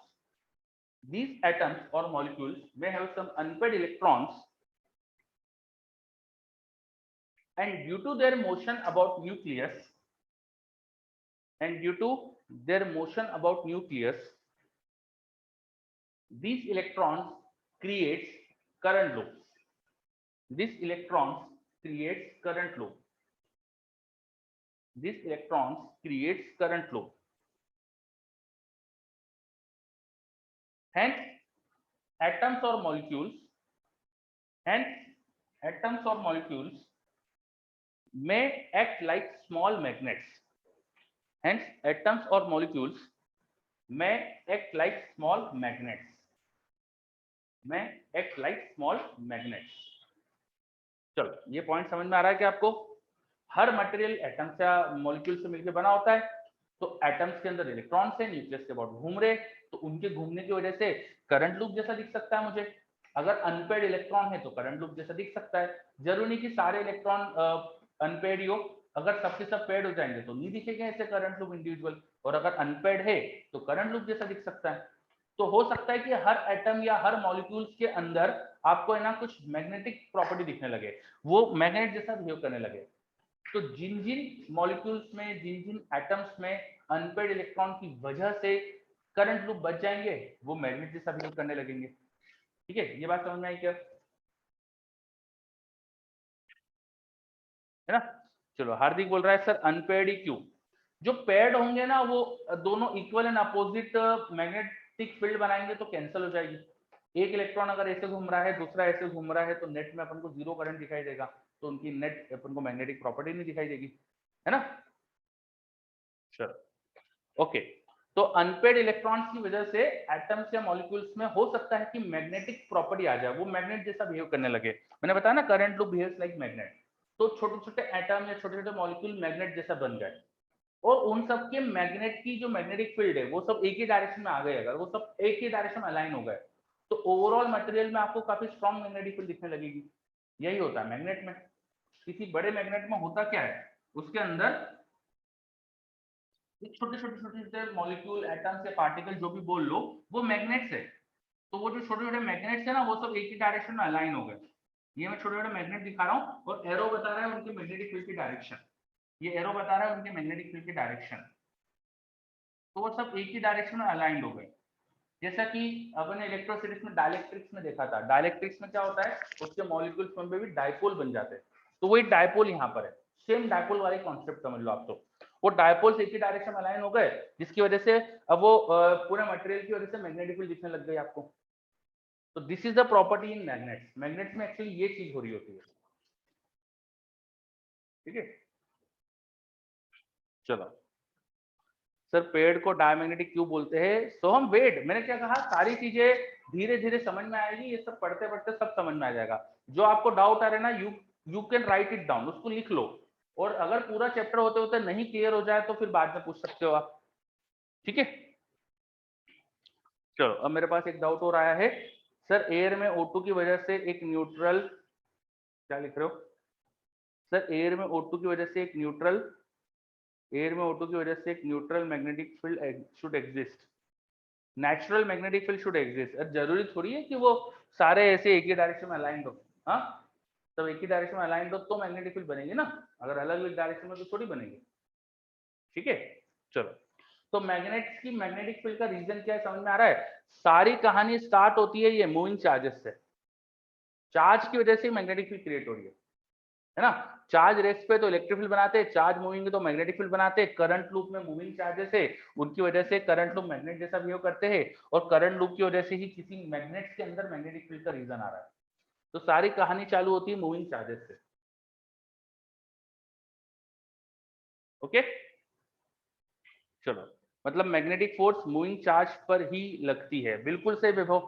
A: These atoms or molecules may have some unpaired electrons, and due to their motion about nucleus, these electrons creates current loop. These electrons creates current loop. Hence, atoms or molecules may act like small magnets. Hence, atoms or molecules may act like small magnets. चलो, ये point समझ में आ रहा है कि आपको हर material atoms या molecule से मिलकर बना होता है। तो एटम्स के अंदर इलेक्ट्रॉन्स है, न्यूक्लियस के अबाउट घूम रहे, तो उनके घूमने की वजह से करंट लूप जैसा दिख सकता है मुझे। अगर अनपेड इलेक्ट्रॉन है तो करंट लूप जैसा दिख सकता है। जरूरी नहीं कि सारे इलेक्ट्रॉन अनपेड ही हो, अगर सबके सब पेड हो जाएंगे तो नहीं दिखेगा ऐसे करंट लूप इंडिविजुअल, और अगर अनपेड है तो करंट लूप जैसा दिख सकता है। तो हो सकता है कि हर एटम या हर मॉलिक्यूल्स के अंदर आपको है ना कुछ मैग्नेटिक प्रॉपर्टी दिखने लगे, वो मैग्नेट जैसा बिहेव करने लगे। तो जिन जिन मॉलिक्यूल्स में, जिन जिन एटम्स में अनपेड इलेक्ट्रॉन की वजह से करंट लूप बच जाएंगे, वो मैग्नेट जैसा बिहेव करने लगेंगे। ठीक है, ये बात समझ में आई क्या? है ना? चलो, हार्दिक बोल रहा है सर अनपेड ही क्यों? जो पेड होंगे ना वो दोनों equal and opposite magnetic field बनाएंगे तो कैंसिल हो जाएगी। एक इलेक्ट्रॉन अगर ऐसे घूम रहा है, दूसरा ऐसे घूम रहा है, तो नेट में अपन को जीरो करंट दिखाई देगा, तो उनकी नेट अपन को मैग्नेटिक प्रॉपर्टी नहीं दिखाई देगी, है ना? चलो, ओके। तो अनपेड इलेक्ट्रॉन्स की वजह से एटम्स या मॉलिक्यूल्स में हो सकता है कि मैग्नेटिक प्रॉपर्टी आ जाए, वो मैग्नेट जैसा बिहेव करने लगे। मैंने बताया ना current loop behaves like magnet. तो छोटे छोटे एटम या छोटे छोटे मॉलिक्यूल मैग्नेट जैसा बन जाए, और उन सब के मैग्नेट की जो मैग्नेटिक फील्ड है वो सब एक ही डायरेक्शन में आ गए, अगर वो सब एक ही डायरेक्शन में अलाइन हो गए, तो ओवरऑल मटेरियल में आपको काफी स्ट्रॉन्ग मैग्नेटिक फील्ड दिखने लगेगी। यही होता है मैग्नेट में। किसी बड़े मैग्नेट में होता क्या है, उसके अंदर छोटे छोटे छोटे छोटे मॉलिक्यूल, एटम्स या पार्टिकल जो भी बोल लो, वो मैग्नेट्स है। तो वो जो छोटे छोटे मैग्नेट्स है ना, वो सब एक ही डायरेक्शन में अलाइन हो गए। ये मैं छोटे छोटे मैग्नेट दिखा रहा हूँ, और एरो बता रहा है उनके मैग्नेटिक फील्ड की डायरेक्शन। ये एरो बता रहा है उनके मैग्नेटिक फील्ड की डायरेक्शन। तो वो सब एक ही डायरेक्शन में अलाइंड हो गए। जैसा कि अपन ने इलेक्ट्रोस्टैटिक्स में डाइलेक्ट्रिक्स में देखा था। डाइलेक्ट्रिक्स में क्या होता है, उसके मॉलिक्यूल्स में भी डाइपोल बन जाते हैं। तो वही डाइपोल यहाँ पर है, सेम डाइपोल वाली कॉन्सेप्ट समझ लो आप। तो वो डाइपोल्स एक ही डायरेक्शन में अलाइन हो गए, जिसकी वजह से अब वो पूरे मटेरियल की वजह से मैग्नेटिक फील्ड दिखने लग गई आपको। तो this is the property in magnets. Magnets में एक्चुअली ये चीज हो रही होती है। ठीक है, चलो सर पेड़ को डायमैग्नेटिक क्यों बोलते हैं? सो हम वेट, मैंने क्या कहा, सारी चीजें धीरे धीरे समझ में आएगी, ये सब पढ़ते पढ़ते सब समझ में आ जाएगा। जो आपको डाउट आ रहा है ना, you can write it down, उसको लिख लो, और अगर पूरा चैप्टर होते होते नहीं क्लियर हो जाए तो फिर बाद में पूछ सकते हो आप। ठीक है, चलो अब मेरे पास एक डाउट और आया है। सर एयर में O2 की वजह से एक न्यूट्रल, क्या लिख रहे हो सर? एयर में O2 की वजह से एक न्यूट्रल, एयर में O2 की वजह से एक neutral magnetic field should exist. Natural magnetic field should exist. जरूरी थोड़ी है कि वो सारे ऐसे एक ही डायरेक्शन में अलाइंड हो। हाँ, सब एक ही डायरेक्शन में अलाइंड हो तो मैग्नेटिक फील्ड बनेगी ना, अगर अलग अलग डायरेक्शन में तो थोड़ी बनेगी। ठीक है, चलो तो मैग्नेट्स की मैग्नेटिक फील्ड का रीजन क्या है समझ में आ रहा है? सारी कहानी स्टार्ट होती है ये मूविंग चार्जेस से। चार्ज की वजह से मैग्नेटिक फील्ड क्रिएट हो रही है ना? चार्ज रेस्ट पे तो इलेक्ट्रिक फील्ड बनाते हैं, चार्ज मूविंग तो मैग्नेटिक फील्ड बनाते हैं। करंट लूप में मूविंग चार्जेस है, उनकी वजह से करंट लूप मैग्नेट जैसा बिहेव करते हैं, और करंट लूप की वजह से ही किसी मैग्नेट के अंदर मैग्नेटिक फील्ड का रीजन आ रहा है। तो सारी कहानी चालू होती है मूविंग चार्जेस से। ओके, चलो मतलब मैग्नेटिक फोर्स मूविंग चार्ज पर ही लगती है। बिल्कुल सही विभव,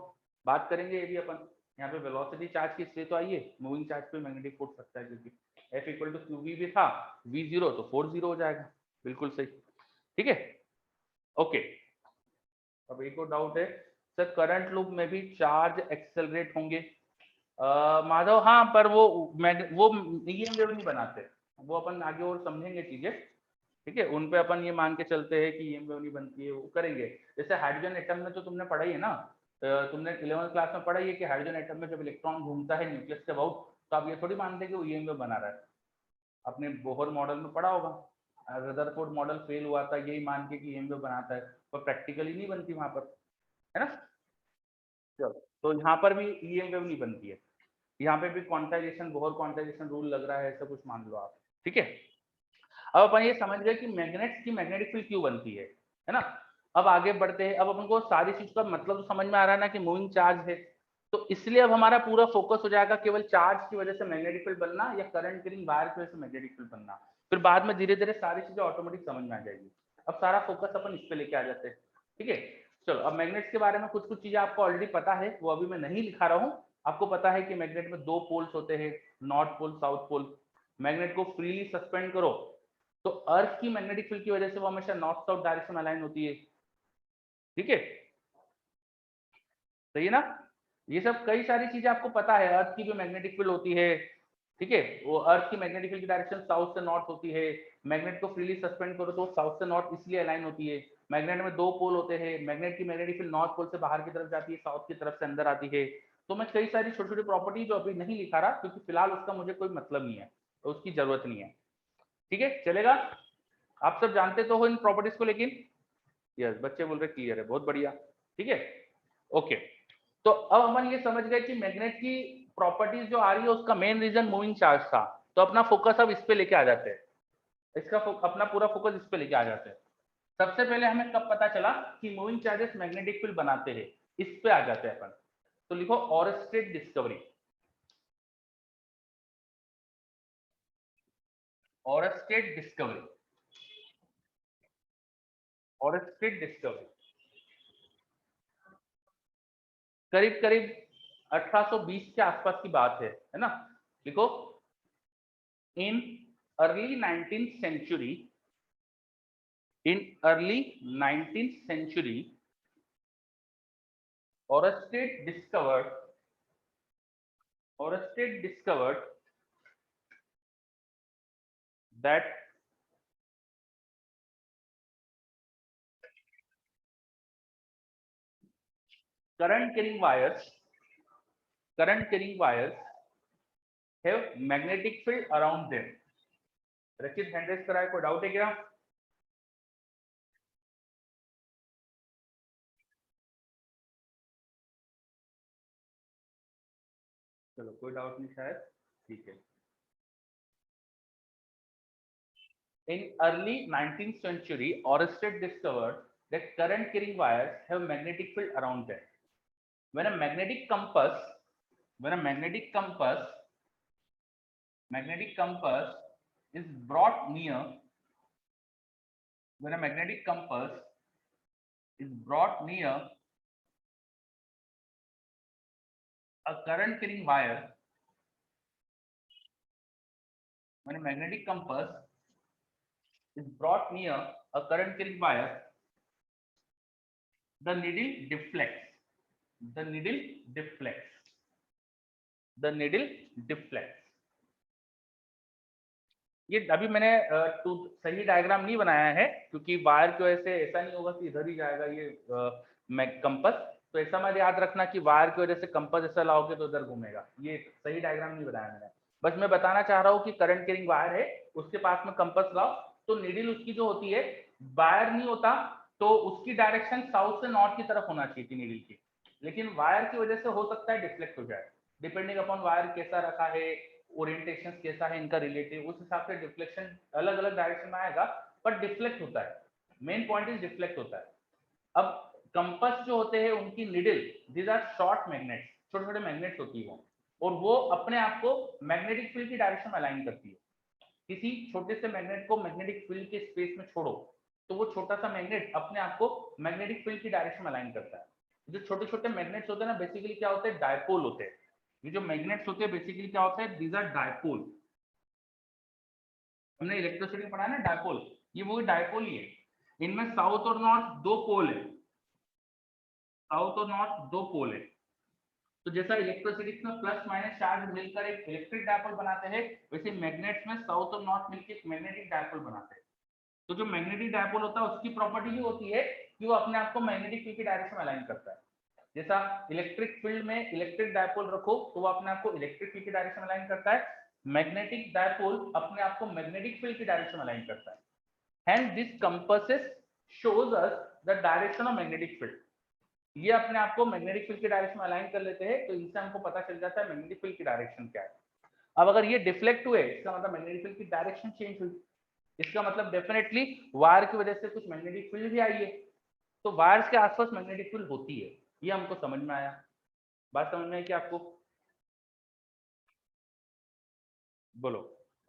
A: बात करेंगे ये भी अपन। यहाँ पे वेलोसिटी चार्ज की इसलिए तो आइए, मूविंग चार्ज पे मैग्नेटिक फोर्स लगता है, क्योंकि F इक्वल टू क्यू भी था, V0 तो फोर्स जीरो हो जाएगा। बिल्कुल सही, ठीक है, ओके। अब एक और डाउट है सर, करंट लूप में भी चार्ज एक्सेलरेट होंगे? माधव हाँ, पर वो EM वेव नहीं बनाते। वो अपन आगे और समझेंगे चीजें, ठीक है। उन पे अपन ये मान के चलते हैं कि ईएम नहीं बनती है, वो करेंगे। जैसे हाइड्रोजन एटम में तो तुमने पढ़ा ही है ना, तुमने 11th क्लास में पढ़ा ही है कि हाइड्रोजन एटम में जब इलेक्ट्रॉन घूमता है न्यूक्लियस के अबाउट, तो आप ये थोड़ी मानते कि वो ईएम बना रहा है। अपने बोहर मॉडल में पढ़ा होगा, रदरफोर्ड मॉडल फेल हुआ था यही मान के कि ईएम बनाता है, पर प्रैक्टिकली नहीं बनती वहां पर, है ना। चलो, तो यहाँ पर भी ईएम नहीं बनती है, यहाँ पे भी क्वांटाइजेशन, बोहर क्वांटाइजेशन रूल लग रहा है, ऐसा कुछ मान लो आप, ठीक है। अब अपन ये समझ गए कि मैग्नेट्स की मैग्नेटिक फील्ड क्यों बनती है ना। अब आगे बढ़ते हैं, अब अपन को सारी चीज का मतलब तो समझ में आ रहा है ना कि मूविंग चार्ज है, तो इसलिए अब हमारा पूरा फोकस हो जाएगा केवल चार्ज की वजह से मैग्नेटिक फील्ड बनना या करंट कैरिंग वायर की वजह से मैग्नेटिक फील्ड बनना। फिर बाद में धीरे धीरे सारी चीजें ऑटोमेटिक समझ में आ जाएगी। अब सारा फोकस अपन इस पे लेके आ जाते हैं, ठीक है। चलो, अब मैग्नेट्स के बारे में कुछ कुछ चीजें आपको ऑलरेडी पता है, वो अभी मैं नहीं लिखा रहा हूँ। आपको पता है कि मैग्नेट में 2 पोल्स होते हैं, north pole south pole. Magnet को फ्रीली सस्पेंड करो तो अर्थ की मैग्नेटिक फील्ड की वजह से वो हमेशा नॉर्थ साउथ डायरेक्शन में अलाइन होती है, ठीक है। सही है ना। ये सब कई सारी चीजें आपको पता है, अर्थ की जो मैग्नेटिक फील्ड होती है, ठीक है, वो अर्थ की मैग्नेटिक फील्ड की डायरेक्शन साउथ से नॉर्थ होती है। मैग्नेट को फ्रीली सस्पेंड करो तो साउथ से नॉर्थ इसलिए अलाइन होती है। मैग्नेट में 2 पोल होते हैं, मैग्नेट की मैग्नेटिक फील्ड नॉर्थ पोल से बाहर की तरफ जाती है, साउथ की तरफ से अंदर आती है। तो मैं कई सारी छोटी छोटी प्रॉपर्टी जो अभी नहीं लिखा रहा क्योंकि फिलहाल उसका मुझे कोई मतलब नहीं है, तो उसकी जरूरत नहीं है, ठीक है, चलेगा। आप सब जानते तो हो इन प्रॉपर्टीज को, लेकिन यस, बच्चे बोल रहे क्लियर है, बहुत बढ़िया, ठीक है, ओके। तो अब हम ये समझ गए कि मैग्नेट की प्रॉपर्टीज जो आ रही है उसका मेन रीजन मूविंग चार्ज था। तो अपना फोकस अब इस पे लेके आ जाते हैं, इसका अपना पूरा फोकस इस पे लेके आ जाते हैं। सबसे पहले हमें कब पता चला कि मूविंग चार्जेस मैग्नेटिक फील्ड बनाते हैं, इस पे आ जाते हैं अपन। तो लिखो ऑरस्टेड डिस्कवरी, ऑरस्टेड डिस्कवरी, ऑरस्टेड डिस्कवरी करीब करीब 1820 के आसपास की बात है ना। लिखो, in early 19th century, in early 19th century, Oersted discovered that current carrying wires have magnetic field around them. रचित हैंड रेज कराए, कोई डाउट है क्या? चलो, कोई डाउट नहीं शायद, ठीक है। In early 19th century, Oersted discovered that current carrying wires have magnetic field around them. When a magnetic compass is brought near, when a magnetic compass is brought near a current carrying wire, when a magnetic compass is brought near a current carrying wire, the needle deflects, the needle deflects, the needle deflects. ये अभी मैंने सही diagram नहीं बनाया है क्योंकि wire की वजह से ऐसा नहीं होगा कि इधर ही जाएगा ये कंपस, तो ऐसा मत याद रखना कि वायर की वजह से कंपस ऐसा लाओगे तो इधर घूमेगा, ये सही डायग्राम नहीं बनाया मैंने। बस मैं बताना चाह रहा हूँ कि करंट कैरिंग वायर है, उसके पास में कंपस लाओ तो नीडल उसकी जो होती है, वायर नहीं होता तो उसकी डायरेक्शन साउथ से नॉर्थ की तरफ होना चाहिए थी नीडल की, लेकिन वायर की वजह से हो सकता है डिफ्लेक्ट हो जाए, डिपेंडिंग अपॉन वायर कैसा रखा है, ओरिएंटेशन कैसा है इनका रिलेटिव, उस हिसाब से डिफ्लेक्शन अलग अलग डायरेक्शन में आएगा, पर डिफ्लेक्ट होता है, मेन पॉइंट इज डिफ्लेक्ट होता है। अब कंपस जो होते हैं उनकी needle, these are short magnets, छोटे छोटे मैग्नेट्स होती है और वो अपने आप को मैग्नेटिक फील्ड की डायरेक्शन में अलाइन करती है। किसी छोटे से मैग्नेट को मैग्नेटिक फील्ड के स्पेस में छोड़ो तो वो छोटा सा मैग्नेट अपने आप को मैग्नेटिक फील्ड की डायरेक्शन में अलाइन करता है। जो छोटे छोटे मैग्नेट्स होते हैं ना, बेसिकली क्या होते हैं, डायपोल होते हैं। ये जो मैग्नेट्स होते हैं बेसिकली क्या होता है, दीज आर डायपोल। हमने इलेक्ट्रिसिटी में पढ़ा है ना डायपोल, ये वो डायपोल ही है। इनमें साउथ और नॉर्थ 2 पोल है, साउथ और नॉर्थ 2 पोल है। तो जैसा इलेक्ट्रोसिटी में प्लस माइनस चार्ज मिलकर एक इलेक्ट्रिक डायपोल बनाते हैं, वैसे मैग्नेट्स में साउथ और नॉर्थ मिलकर एक मैग्नेटिक डायपोल बनाते हैं। तो जो मैग्नेटिक डायपोल होता है उसकी प्रॉपर्टी ये होती है कि वो अपने आप को मैग्नेटिक फील्ड की डायरेक्शन में अलाइन करता है। जैसा इलेक्ट्रिक फील्ड में इलेक्ट्रिक डायपोल रखो तो वो अपने आप को इलेक्ट्रिक फील्ड की डायरेक्शन में अलाइन करता है, मैग्नेटिक डायपोल अपने आप को मैग्नेटिक फील्ड की डायरेक्शन में अलाइन करता है। Hence this compasses shows us the direction of magnetic field. ये अपने आप को मैग्नेटिक फील्ड की डायरेक्शन में अलाइन कर लेते हैं, तो इनसे हमको पता चल जाता है मैग्नेटिक फील्ड की डायरेक्शन क्या है। अब अगर ये डिफ्लेक्ट हुए, इसका मतलब मैग्नेटिक फील्ड की डायरेक्शन चेंज हुई, इसका मतलब डेफिनेटली वायर की वजह से कुछ मैग्नेटिक फील्ड भी आई है, तो वायर्स के आसपास मैग्नेटिक फील्ड होती है। ये हमको समझ में आया। बात समझ में आई क्या आपको? बोलो।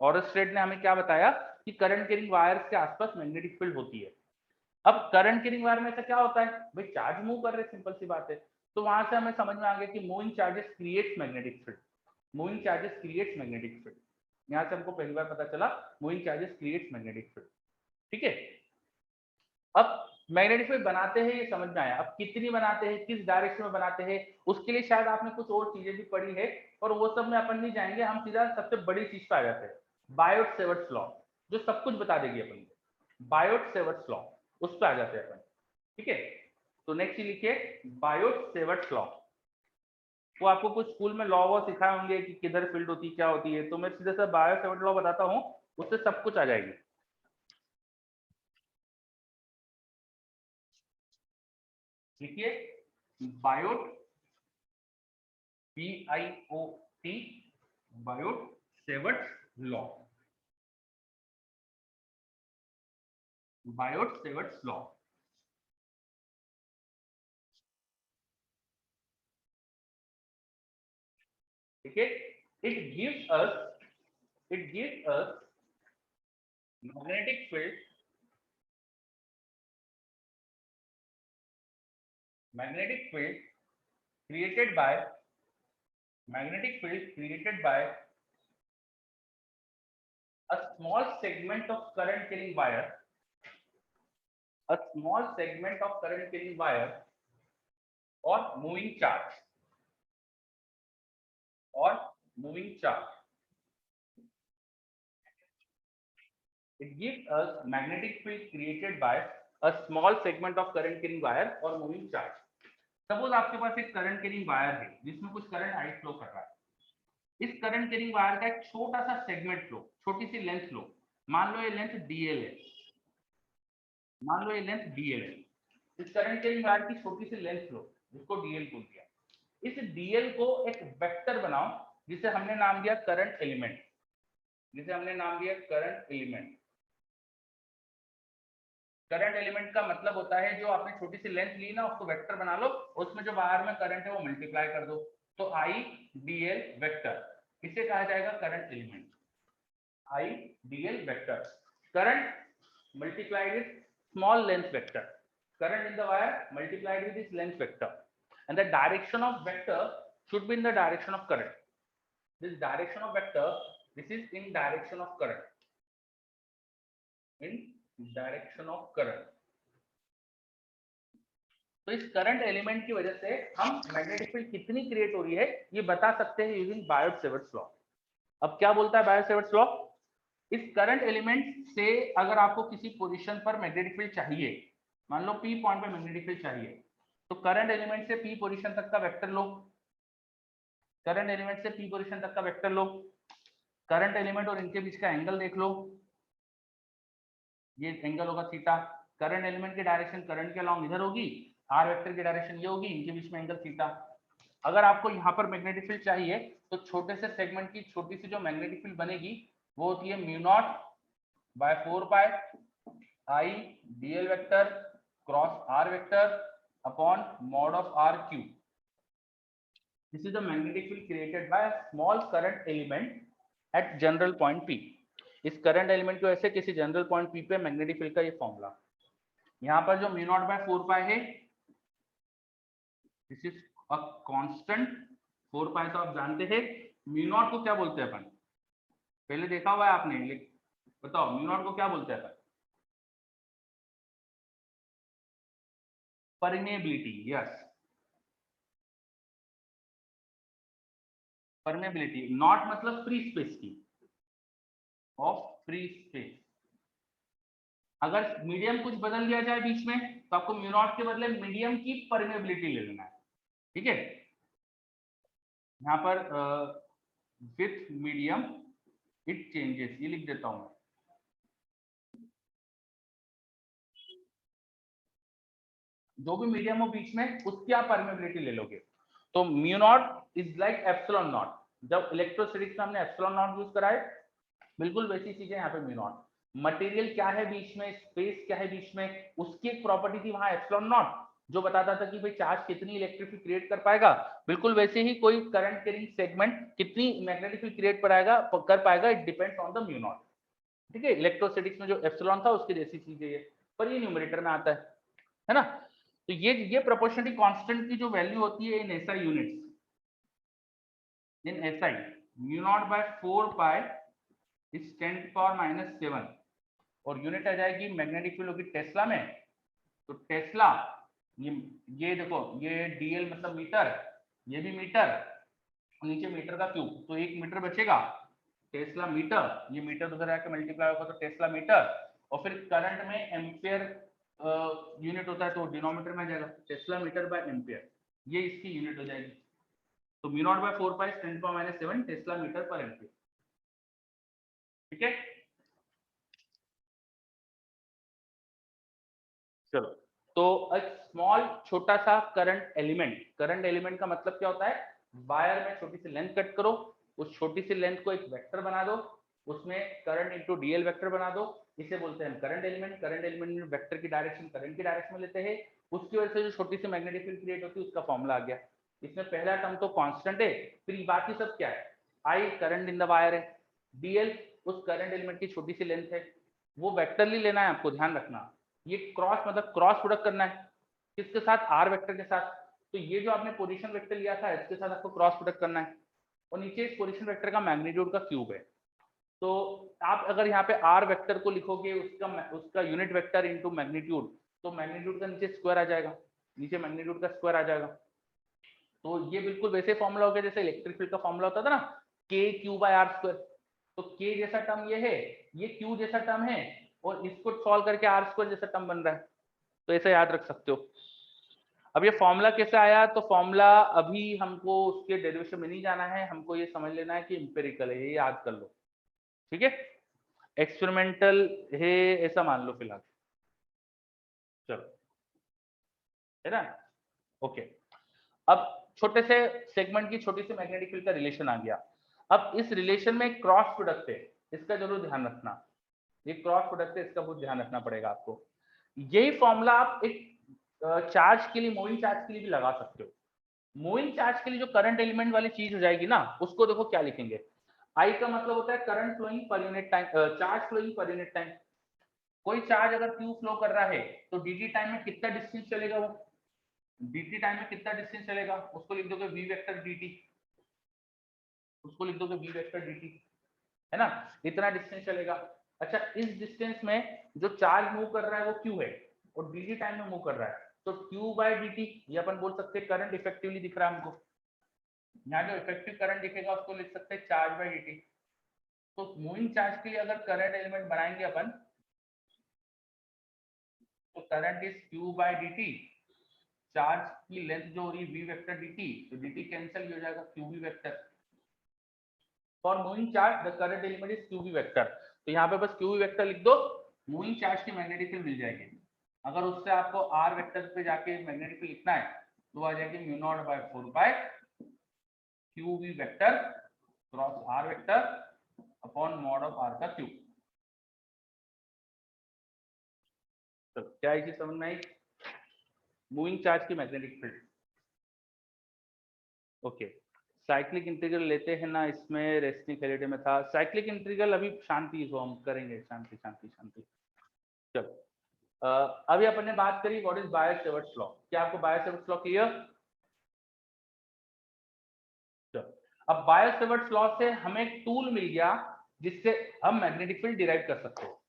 A: ऑरस्टेड ने हमें क्या बताया कि करंट कैरिंग वायर्स के आसपास मैग्नेटिक फील्ड होती है। अब करंट कैरिंग वायर में ऐसा क्या होता है भाई, चार्ज मूव कर रहे, सिंपल सी बात है। तो वहां से हमें समझ में आ गया कि moving charges creates magnetic field. Moving charges creates magnetic field. यहां से हमको पहली बार पता चला moving charges creates magnetic field. ठीक है, अब मैग्नेटिक फील्ड बनाते हैं ये समझ में आया। अब कितनी बनाते हैं, किस डायरेक्शन में बनाते हैं, उसके लिए शायद आपने कुछ और चीजें भी पढ़ी है, और वो सब में अपन नहीं जाएंगे। हम सीधा सबसे बड़ी चीज पे आ जाते हैं, बायोट सेवर्ट्स लॉ, जो सब कुछ बता देगी अपन को। बायोट सेवर्ट्स लॉ, उस पर आ जाते हैं अपन। ठीक है, तो नेक्स्ट लिखिए बायोट सेवर्ट्स लॉ। वो आपको कुछ स्कूल में लॉ वो सिखाए होंगे कि किधर फील्ड होती है, क्या होती है, तो मैं सीधे से बायोट सेवर्ट्स लॉ बताता हूँ, उससे सब कुछ आ जाएगी। लिखिए Biot, BIOT, Biot Savart's law. Biot Savart's law. ठीक है, it gives us magnetic field, magnetic field created by magnetic field created by a small segment of current carrying wire, a small segment of current carrying wire or moving charge, or moving charge. It gives us magnetic field created by a small segment of current carrying wire or moving charge. Suppose आपके पास एक current carrying wire है जिसमें कुछ current I flow कर रहा है। इस current carrying wire का एक छोटा सा सेगमेंट लो, छोटी सी लेंथ लो, मान लो ये लेंथ DL है, मान लो ये लेंथ DL है। इस करंट कैरिंग वायर की छोटी सी लेंथ लो, जिसको DL बोल दिया। इस DL को एक वेक्टर बनाओ जिसे हमने नाम दिया करंट एलिमेंट, जिसे हमने नाम दिया करंट एलिमेंट। करंट एलिमेंट का मतलब होता है जो आपने छोटी सी लेंथ ली ना, उसको वेक्टर बना लो, उसमें जो वायर में करंट है वो मल्टीप्लाई कर दो, तो IDL वेक्टर, इसे कहा जाएगा current element. IDL vector, current multiplied with small length vector, current in the wire multiplied with this length vector, and the direction of vector should be in the direction of current. This direction of vector, this is in direction of current, in direction of current. तो इस current element की वजह से हम magnetic field कितनी create हो रही है ये बता सकते हैं यूजिंग बायोट सेवर्ट्स लॉ। अब क्या बोलता है बायोट सेवर्ट्स लॉ, इस करंट एलिमेंट से अगर आपको किसी पोजीशन पर मैग्नेटिक फील्ड चाहिए, मान लो P पॉइंट पर मैग्नेटिक फील्ड चाहिए, तो करंट एलिमेंट से P पोजीशन तक का वेक्टर लो, करंट एलिमेंट से P पोजीशन तक का वेक्टर लो, करंट एलिमेंट और इनके बीच का एंगल देख लो, ये एंगल होगा थीटा। करंट एलिमेंट की डायरेक्शन करंट के अलाउंग इधर होगी, आर वेक्टर की डायरेक्शन ये होगी, इनके बीच में एंगल थीटा। अगर आपको यहाँ पर मैग्नेटिक फील्ड चाहिए तो छोटे से सेगमेंट की छोटी सी जो मैग्नेटिक फील्ड बनेगी वो होती है mu not by 4 pi I dl vector cross r vector upon mod of r cube. This is the magnetic field created by small current element at general point P। इस current element की वजह से किसी general point P पे magnetic field का ये formula. यहाँ पर जो म्यू नॉट बाय 4 पाई है, दिस इज अ कांस्टेंट। 4 पाई तो आप जानते हैं। म्यू नॉट को क्या बोलते हैं अपन, पहले देखा हुआ है आपने, बताओ म्यू नॉट को क्या बोलते हैं अपन? Permeability, yes. परमेबिलिटी, नॉट मतलब फ्री स्पेस की, ऑफ फ्री स्पेस। अगर मीडियम कुछ बदल दिया जाए बीच में तो आपको म्यू नॉट के बदले मीडियम की परमेबिलिटी ले लेना है, ठीक है। यहाँ पर विथ मीडियम इट चेंजेस, ये लिख देता हूं, जो भी मीडियम हो बीच में उसकी आप परमेबिलिटी ले लोगे। तो mu not is like epsilon not, जब इलेक्ट्रोस्टैटिक्स में हमने एप्सिलॉन नॉट यूज करा है, बिल्कुल वैसी चीजें यहाँ पे म्यू नॉट। मटेरियल क्या है बीच में, स्पेस क्या है बीच में, उसकी एक प्रॉपर्टी थी वहां एप्सिलॉन नॉट, जो बताता था कि भाई चार्ज कितनी इलेक्ट्रिक फील्ड क्रिएट कर पाएगा। बिल्कुल वैसे ही कोई करंट कैरिंग सेगमेंट कितनी मैग्नेटिक फील्ड क्रिएट कर पाएगा, it depends on the mu naught, ठीक है। इलेक्ट्रोस्टैटिक्स में जो एप्सिलॉन था उसकी जैसी चीज है ये, पर ये न्यूमरेटर में आता है ना। तो ये प्रोपोर्शनलिटी कांस्टेंट की जो वैल्यू होती है in SI units, in SI mu not by 4 pi is 10⁻⁷, और यूनिट आ जाएगी मैग्नेटिक फील्ड होगी टेस्ला में। तो टेस्ला, ये देखो, ये डीएल मतलब मीटर, ये भी मीटर, नीचे मीटर का क्यूब, तो 1 मीटर बचेगा, टेस्ला मीटर, ये मीटर उधर आके मल्टीप्लाई होगा तो टेस्ला मीटर, और फिर करंट में एम्पियर यूनिट होता है तो डिनोमिनेटर में आ जाएगा टेस्ला मीटर बाय एम्पियर, ये इसकी यूनिट हो जाएगी। तो mu not by 4 pi 10⁻⁷ Tesla metre पर एम्पियर, ठीक है। चलो, तो एक स्मॉल छोटा सा करंट एलिमेंट का मतलब क्या होता है, वायर में छोटी सी लेंथ कट करो, उस छोटी सी लेंथ को एक वेक्टर बना दो, उसमें करंट इंटू डीएल वेक्टर बना दो, इसे बोलते हैं करंट एलिमेंट में वेक्टर की डायरेक्शन करंट की डायरेक्शन में लेते हैं, उसकी वजह से जो छोटी सी मैग्नेटिक फील्ड क्रिएट होती है उसका फॉर्मूला आ गया। इसमें पहला टर्म तो कांस्टेंट है, फिर बाकी सब क्या है, I current in the wire है, डीएल उस करंट एलिमेंट की छोटी सी लेंथ है, वो वेक्टरली लेना है आपको, ध्यान रखना। ये क्रॉस मतलब क्रॉस प्रोडक्ट करना है किसके साथ, आर वेक्टर के साथ। तो ये जो आपने पोजीशन वेक्टर लिया था इसके साथ आपको क्रॉस प्रोडक्ट करना है, और नीचे इस पोजीशन वेक्टर का मैग्नीट्यूड का क्यूब है। तो आप अगर यहाँ पे आर वेक्टर को लिखोगे उसका यूनिट वेक्टर इनटू मैग्नीट्यूड, तो मैग्नीट्यूड का नीचे स्क्वायर आ जाएगा, नीचे मैग्नीट्यूड का स्क्वायर आ जाएगा। तो ये बिल्कुल वैसे फॉर्मूला हो गया जैसे इलेक्ट्रिक फील्ड का फॉर्मूला होता था ना, के क्यू बाय आर स्क्वायर। तो के जैसा टर्म ये है, ये क्यू जैसा टर्म है, और इसको सॉल्व करके आर स्क्वायर जैसा टर्म बन रहा है, तो ऐसा याद रख सकते हो। अब ये फॉर्मूला कैसे आया, तो फॉर्मूला अभी हमको उसके डेरिवेशन में नहीं जाना है, हमको ये समझ लेना है कि इंपेरिकल है, ये याद कर लो, ठीक है। एक्सपेरिमेंटल है ऐसा मान लो फिलहाल, चलो, है ना, ओके। अब छोटे से सेगमेंट की छोटी सी मैग्नेटिक फील्ड का रिलेशन आ गया। अब इस रिलेशन में क्रॉस प्रोडक्ट है, इसका जरूर ध्यान रखना, ये क्रॉस प्रोडक्ट है, इसका बहुत ध्यान रखना पड़ेगा आपको। यही फॉर्मूला आप एक चार्ज के लिए, मूविंग चार्ज के लिए भी लगा सकते हो। मूविंग चार्ज के लिए जो करंट एलिमेंट वाली चीज हो जाएगी ना, उसको देखो क्या लिखेंगे, आई का मतलब होता है current flowing per unit time, charge flowing per unit time. कोई चार्ज अगर क्यू फ्लो कर रहा है तो dt टाइम में कितना डिस्टेंस चलेगा, वो dt टाइम में कितना डिस्टेंस चलेगा, उसको लिख दोगे v वेक्टर dt, उसको लिख दोगे v वेक्टर dt, है ना, इतना डिस्टेंस चलेगा। अच्छा, इस डिस्टेंस में जो चार्ज मूव कर रहा है वो q है, और dt टाइम में मूव कर रहा है, तो q बाय dt, ये अपन बोल सकते हैं करंट इफेक्टिवली दिख रहा है हमको, यहाँ जो इफेक्टिव करंट दिखेगा उसको लिख सकते हैं चार्ज बाय dt। तो मूविंग चार्ज के लिए अगर करंट एलिमेंट बनाएंगे अपन, तो current is q by dt, चार्ज की लेंथ जो हो रही है v वेक्टर dt, तो dt कैंसिल हो जाएगा qv vector. For moving charge the current element is qv vector, तो यहाँ पे बस qv वेक्टर लिख दो, मूविंग चार्ज की मैग्नेटिक फील्ड मिल जाएगी। अगर उससे आपको r वेक्टर पे जाके मैग्नेटिक फील्ड लिखना है तो आ जाएगी mu not by 4 pi qv vector cross r vector upon mod of r का क्यूब। तो क्या ये चीज समझ में आई, मूविंग चार्ज की magnetic field, okay. Cyclic integral लेते हैं ना, इसमें रेसिप्रोसिटी में था साइक्लिक इंटीग्रल, अभी शांति हो, हम करेंगे शांति शांति शांति। चलो, अभी अपन ने बात करी व्हाट इज बायो-सेवर्ट्स लॉ, क्या आपको बायो-सेवर्ट्स लॉ क्लियर। चलो, अब बायो-सेवर्ट्स लॉ से हमें एक टूल मिल गया जिससे हम मैग्नेटिक फील्ड डिराइव कर सकते हो,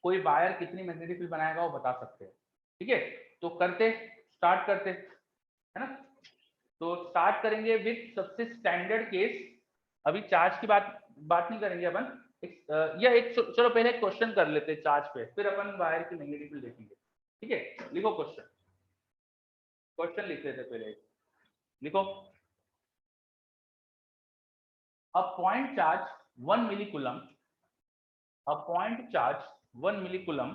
A: कोई वायर कितनी मैग्नेटिक फील्ड बनाएगा वो बता सकते हैं, ठीक है। तो स्टार्ट करते, है ना। तो स्टार्ट करेंगे विथ सबसे स्टैंडर्ड केस, अभी चार्ज की बात नहीं करेंगे अपन, चलो पहले एक क्वेश्चन कर लेते हैं चार्ज पे, फिर अपन वायर की मैग्नेटिक फील्ड देखेंगे। ठीक है, लिखो क्वेश्चन लिख लेते पहले, लिखो। A point charge 1 millicoulomb, a point charge 1 millicoulomb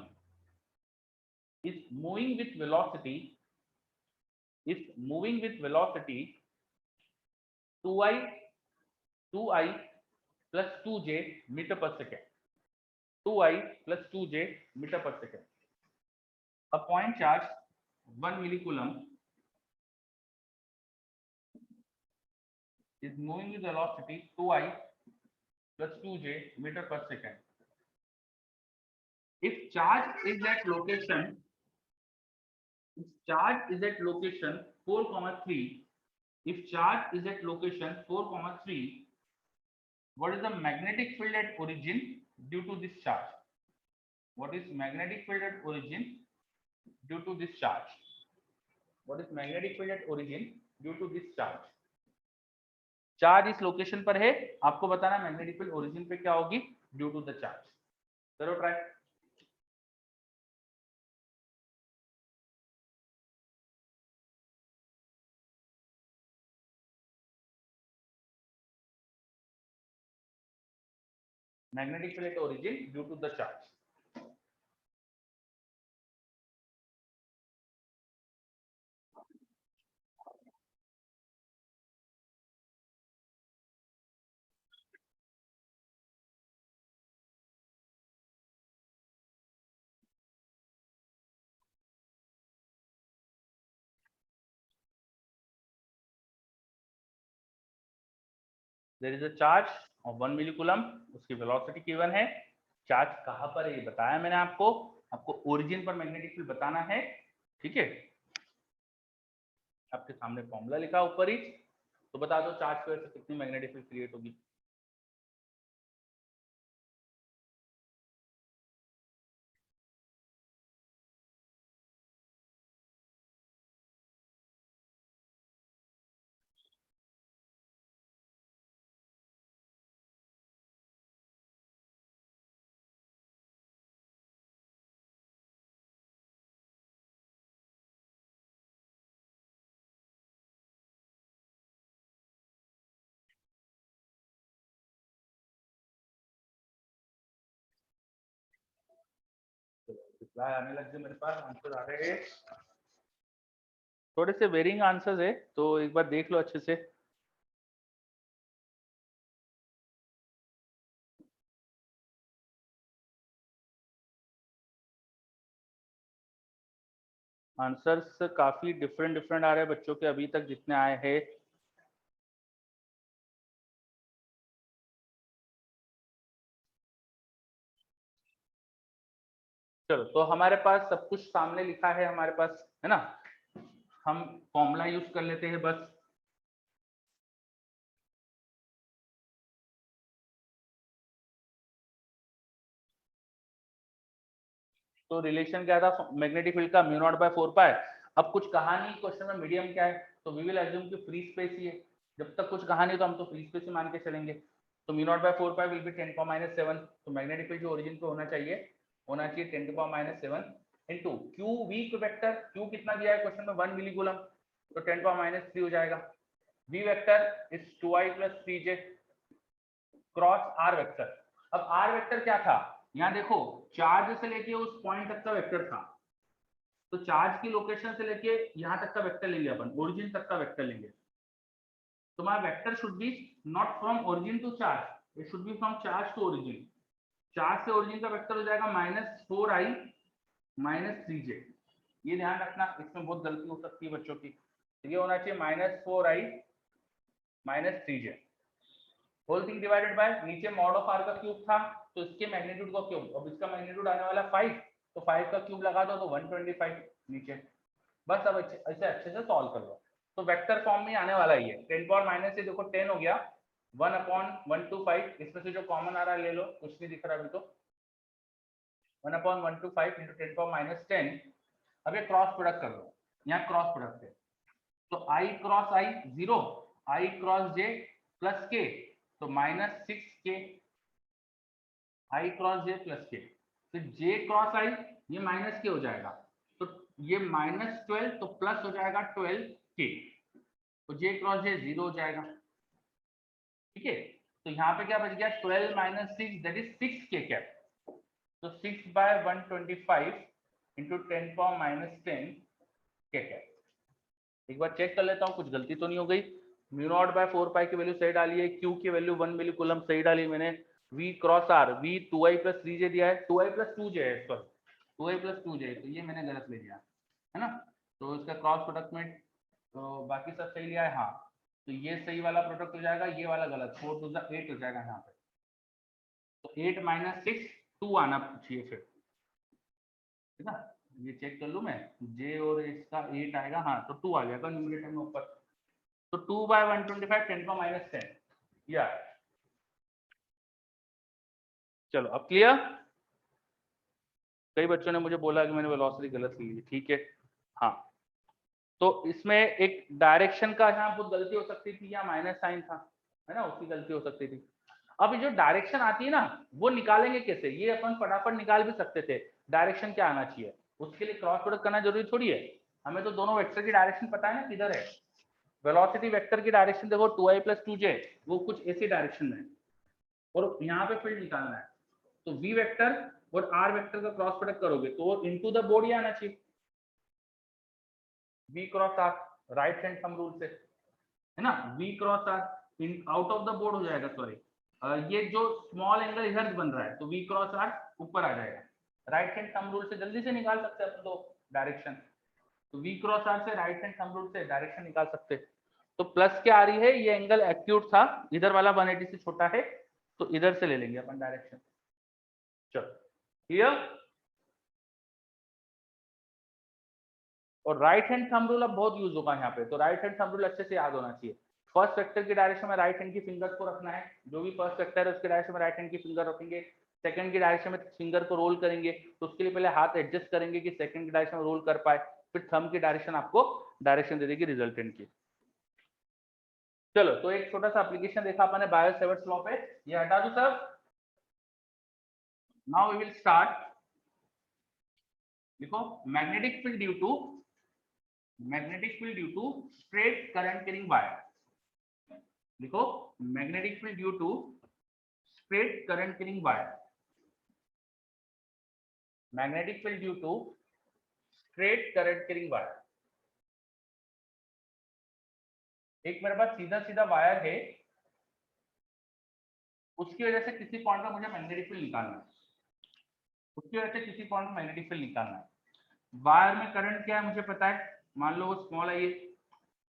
A: is moving with velocity 2i plus 2j meter per second. 2i plus 2j meter per second. A point charge 1 millicoulomb is moving with velocity 2i plus 2j meter per second. If charge is at location 4,3, if charge is at location 4,3, what is the magnetic field at origin due to this charge? What is magnetic field at origin due to this charge? What is magnetic field at origin due to this charge? Charge इस location पर है, आपको बताना magnetic field origin पे क्या होगी due to the charge. करो try. magnetic field at origin due to the charge. There is a charge of 1 millicoulomb, उसकी वेलोसिटी गिवन है, चार्ज कहां पर है ये बताया मैंने आपको ओरिजिन पर मैग्नेटिक फील्ड बताना है। ठीक है, आपके सामने फॉर्मूला लिखा ऊपर ही, तो बता दो चार्ज की वजह से कितनी मैग्नेटिक फील्ड क्रिएट होगी। रिप्लाई आने लग गए मेरे पास, आंसर आ रहे हैं, थोड़े से वेरिंग आंसर्स है, तो एक बार देख लो अच्छे से। आंसर्स काफी डिफरेंट आ रहे हैं बच्चों के अभी तक जितने आए हैं। चलो, तो हमारे पास सब कुछ सामने लिखा है हमारे पास, है ना, हम फॉर्मूला यूज कर लेते हैं बस। तो रिलेशन क्या था मैग्नेटिक फील्ड का, म्यू नॉट बाय 4 पाई। अब कुछ कहा नहीं क्वेश्चन में मीडियम क्या है, तो वी विल अज्यूम कि फ्री स्पेस ही है। जब तक कुछ कहा नहीं तो हम तो फ्री स्पेस ही मान के चलेंगे। तो mu not by 4 pi will be 10⁻⁷। तो मैग्नेटिक फील्ड जो ओरिजिन पे होना चाहिए 10⁻⁷ into q v vector. Q कितना दिया है क्वेश्चन में 1 मिलीकूलम, तो 10⁻³ हो जाएगा। V vector is 2i + 3j cross r vector. अब आर वेक्टर क्या था, यहाँ देखो चार्ज से लेके उस पॉइंट तक का वेक्टर था, तो चार्ज की लोकेशन से लेके यहाँ तक का वेक्टर लेंगे अपन, ओरिजिन तक का वेक्टर लेंगे। तो हमारा vector should be not from origin to charge, it should be from charge to origin. Charge से ओरिजिन का वेक्टर हो जाएगा -4i - 3j। ये ध्यान रखना, इसमें बहुत गलती हो सकती है बच्चों की। तो ये होना चाहिए -4i - 3j whole thing divided by, नीचे मॉड ऑफ आर का क्यूब था तो इसके मैग्नीट्यूड का क्यूब, अब इसका मैग्नीट्यूड आने वाला 5, तो 5 का क्यूब लगा दो तो 125 नीचे। बस अब ऐसे अच्छे से सॉल्व कर लो, तो वेक्टर फॉर्म में आने वाला ही है। 10 पावर माइनस से देखो 10 हो गया, 1/125, इसमें से जो कॉमन आ रहा है ले लो, कुछ नहीं दिख रहा अभी तो 1/125 × 10 पावर -10। अब ये क्रॉस प्रोडक्ट कर लो, यहाँ क्रॉस प्रोडक्ट है, तो i cross i 0, i cross j plus k, तो -6k i cross j plus k, फिर j क्रॉस i ये माइनस के हो जाएगा, तो ये -12 तो प्लस हो जाएगा 12k, तो j क्रॉस j 0 हो जाएगा। ठीक है, तो यहाँ पे क्या बच गया 12 minus 6 that is 6k cap, तो 6/125 इंटू 10 पावर -10 k कैप। एक बार चेक कर लेता हूँ कुछ गलती तो नहीं हो गई। म्यू नॉट बाय 4 पाई की वैल्यू सही डाली है, क्यू की वैल्यू 1 मिली कूलम सही डाली मैंने, v cross r v 2i plus 3j दिया है, 2i प्लस 2j है, सॉरी 2i प्लस 2j, तो ये मैंने गलत ले लिया है ना, तो इसका क्रॉस प्रोडक्ट में तो बाकी सब सही लिया है। हाँ, तो ये सही वाला प्रोडक्ट हो जाएगा, ये वाला गलत, 4 टू 8 हो जाएगा यहाँ पे, तो 8 माइनस 6 2 आना चाहिए फिर, ठीक है, ये चेक कर लूं मैं, j और इसका 8 आएगा, हाँ तो 2 आ जाएगा न्यूमरेटर में ऊपर, तो 2/125 10 पावर -10 या। चलो अब क्लियर। कई बच्चों ने मुझे बोला कि मैंने वेलोसिटी गलत ली है, ठीक है। हाँ, तो इसमें एक डायरेक्शन का यहाँ बहुत गलती हो सकती थी, या माइनस साइन था, है ना, उसकी गलती हो सकती थी। अब जो डायरेक्शन आती है ना, वो निकालेंगे कैसे, ये अपन फटाफट निकाल भी सकते थे, डायरेक्शन क्या आना चाहिए, उसके लिए क्रॉस प्रोडक्ट करना जरूरी थोड़ी है, हमें तो दोनों वेक्टर की डायरेक्शन पता है ना किधर है। वेलोसिटी वेक्टर की डायरेक्शन देखो 2i प्लस 2j, वो कुछ ऐसी डायरेक्शन में, और यहाँ पे फील्ड निकालना है, तो v वेक्टर और r वेक्टर का क्रॉस प्रोडक्ट करोगे तो वो इनटू द बॉडी आना चाहिए, v cross r, right hand thumb rule से, है ना, v cross r in out of the board हो जाएगा, सॉरी ये जो स्मॉल एंगल इधर बन रहा है, तो v क्रॉस r ऊपर आ जाएगा, राइट हैंड थंब रूल से जल्दी से निकाल सकते हैं अपन दो डायरेक्शन, तो v क्रॉस r से राइट हैंड थंब रूल से डायरेक्शन निकाल सकते हैं। तो प्लस क्या आ रही है, ये एंगल एक्यूट था, इधर वाला 180 से छोटा है, तो इधर से ले लेंगे अपन डायरेक्शन। चलो क्लियर। और राइट हैंड थंब रूल अब बहुत यूज होगा यहाँ पे, तो राइट हैंड थंब रूल अच्छे से याद होना चाहिए। फर्स्ट वेक्टर की डायरेक्शन में राइट हैंड की फिंगर को रखना है, जो भी फर्स्ट वेक्टर है उसके डायरेक्शन में राइट हैंड की फिंगर रखेंगे, सेकंड की डायरेक्शन में फिंगर को रोल करेंगे, तो उसके लिए पहले हाथ एडजस्ट करेंगे कि सेकंड की डायरेक्शन में रोल कर पाए, फिर थंब की डायरेक्शन आपको डायरेक्शन दे देगी रिजल्टेंट की। चलो, तो एक छोटा सा एप्लीकेशन देखा अपन ने बायो सेवर्ट्स लॉ पे, ये हटा दो सब। Now we will start. देखो, magnetic field due to straight current carrying wire. देखो, magnetic field due to straight current carrying wire, magnetic field due to straight current carrying wire. एक मेरे पास सीधा सीधा वायर है, उसकी वजह से किसी पॉइंट पर मुझे मैग्नेटिक फील्ड निकालना है, उसकी वजह से किसी पॉइंट पर मैग्नेटिक फील्ड निकालना है। वायर में करंट क्या है मुझे पता है, मान लो वो स्मॉल है, ये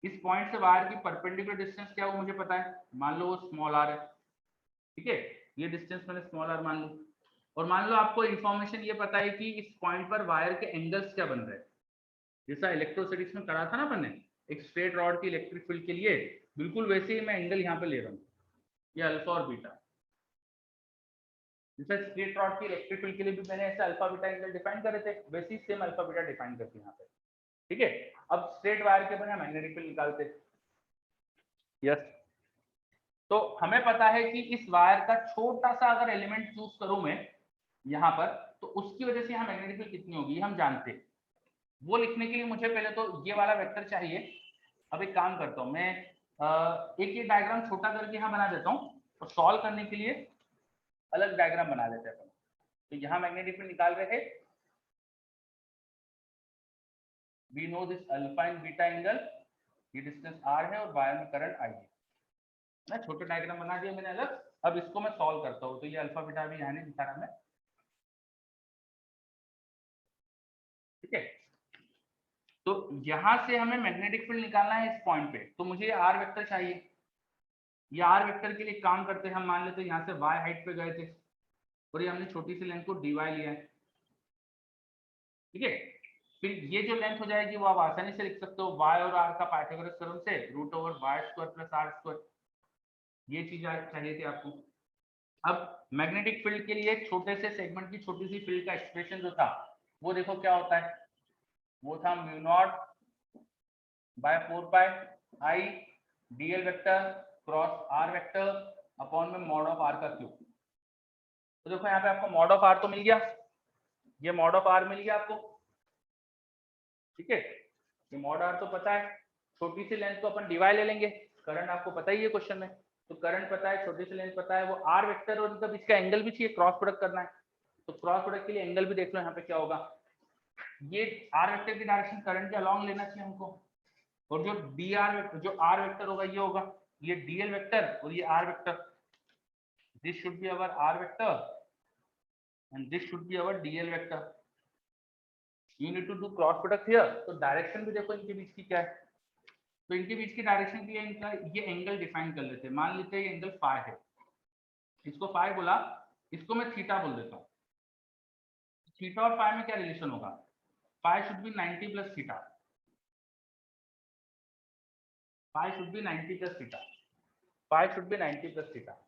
A: इस पॉइंट से वायर की परपेंडिकुलर डिस्टेंस क्या है वो मुझे पता है, मान लो वो स्मॉल आर है, ठीक है, ये डिस्टेंस मैंने स्मॉल आर मान लू, और मान लो आपको इन्फॉर्मेशन ये पता है कि इस पॉइंट पर वायर के एंगल्स क्या बन रहे हैं, जैसा इलेक्ट्रोस्टैटिक्स में करा था ना अपन ने, एक स्ट्रेट रॉड की इलेक्ट्रिक फील्ड के लिए बिल्कुल वैसे ही मैं एंगल यहाँ पे ले रहा हूँ, ये अल्फा और बीटा, जैसे स्ट्रेट रॉड की इलेक्ट्रिक फील्ड के लिए भी मैंने ऐसे अल्फा बीटा एंगल डिफाइन करे थे, वैसे ही सेम अल्फा बीटा डिफाइन करते हैं यहाँ पे, ठीक है। अब स्ट्रेट वायर के बना मैग्नेटिक फील्ड निकालते, यस, तो हमें पता है कि इस वायर का छोटा सा अगर एलिमेंट चूज करूं मैं यहाँ पर, तो उसकी वजह से यहाँ मैग्नेटिक फील्ड कितनी होगी हम जानते हैं। वो लिखने के लिए मुझे पहले तो ये वाला वेक्टर चाहिए। अब एक काम करता हूँ मैं, एक ये डायग्राम छोटा करके यहाँ बना देता हूँ, और सॉल्व करने के लिए अलग डायग्राम बना लेते हैं अपन। तो यहाँ मैग्नेटिक फील्ड निकाल रहे हैं, we know this alpha and beta angle, ये डिस्टेंस r है और वायर में करंट I है ना, छोटे डायग्राम बना दिया मैंने अलग। अब इसको मैं सॉल्व करता हूँ, तो ये अल्फा बीटा भी यहाँ नहीं दिखा रहा मैं, ठीक है। तो यहां से हमें मैग्नेटिक फील्ड निकालना है इस पॉइंट पे, तो मुझे आर वेक्टर चाहिए। ये आर वेक्टर के लिए काम करते हैं हम, मान लेते हैं यहाँ से वाई हाइट पे गए थे, और ये हमने छोटी सी लेंथ को dy लिया है, ठीक है। फिर ये जो लेंथ हो जाएगी वो आप आसानी से लिख सकते हो, y और r का पाइथागोरस थ्योरम से √y² + r², ये चीज चाहिए थी आपको। अब मैग्नेटिक फील्ड के लिए छोटे से सेगमेंट की छोटी सी फील्ड का एक्सप्रेशन जो था, वो देखो क्या होता है, वो था μ0/4 पाई i dl vector cross r vector upon में मॉड ऑफ आर का क्यूब। तो देखो यहाँ पे आपको मॉड ऑफ आर तो मिल गया, ये मॉड ऑफ आर मिल गया आपको, ठीक है। ये मॉड आर तो पता है, छोटी सी लेंथ को अपन dy ले लेंगे, करंट आपको पता ही है क्वेश्चन में, तो करंट पता है, छोटी सी लेंथ पता है, वो आर वेक्टर और इनका बीच का एंगल भी चाहिए, क्रॉस प्रोडक्ट करना है, तो क्रॉस प्रोडक्ट के लिए एंगल भी देख लो यहाँ पे क्या होगा। ये आर वेक्टर की डायरेक्शन करंट के अलॉन्ग लेना चाहिए हमको, और जो डी आर जो आर वेक्टर होगा ये होगा, ये डीएल वेक्टर और ये r vector, this should be our r vector and this should be our dl vector. You need to do cross product here, तो डायरेक्शन भी देखो इनके बीच की क्या है, तो इनके बीच की डायरेक्शन की है इनका, ये एंगल डिफाइन कर लेते हैं, मान लेते हैं ये एंगल फाई है, इसको फाई बोला, इसको मैं थीटा बोल देता हूँ। थीटा और फाई में क्या रिलेशन होगा, phi should be 90 plus theta, phi should be 90 plus theta, phi should be 90 plus theta.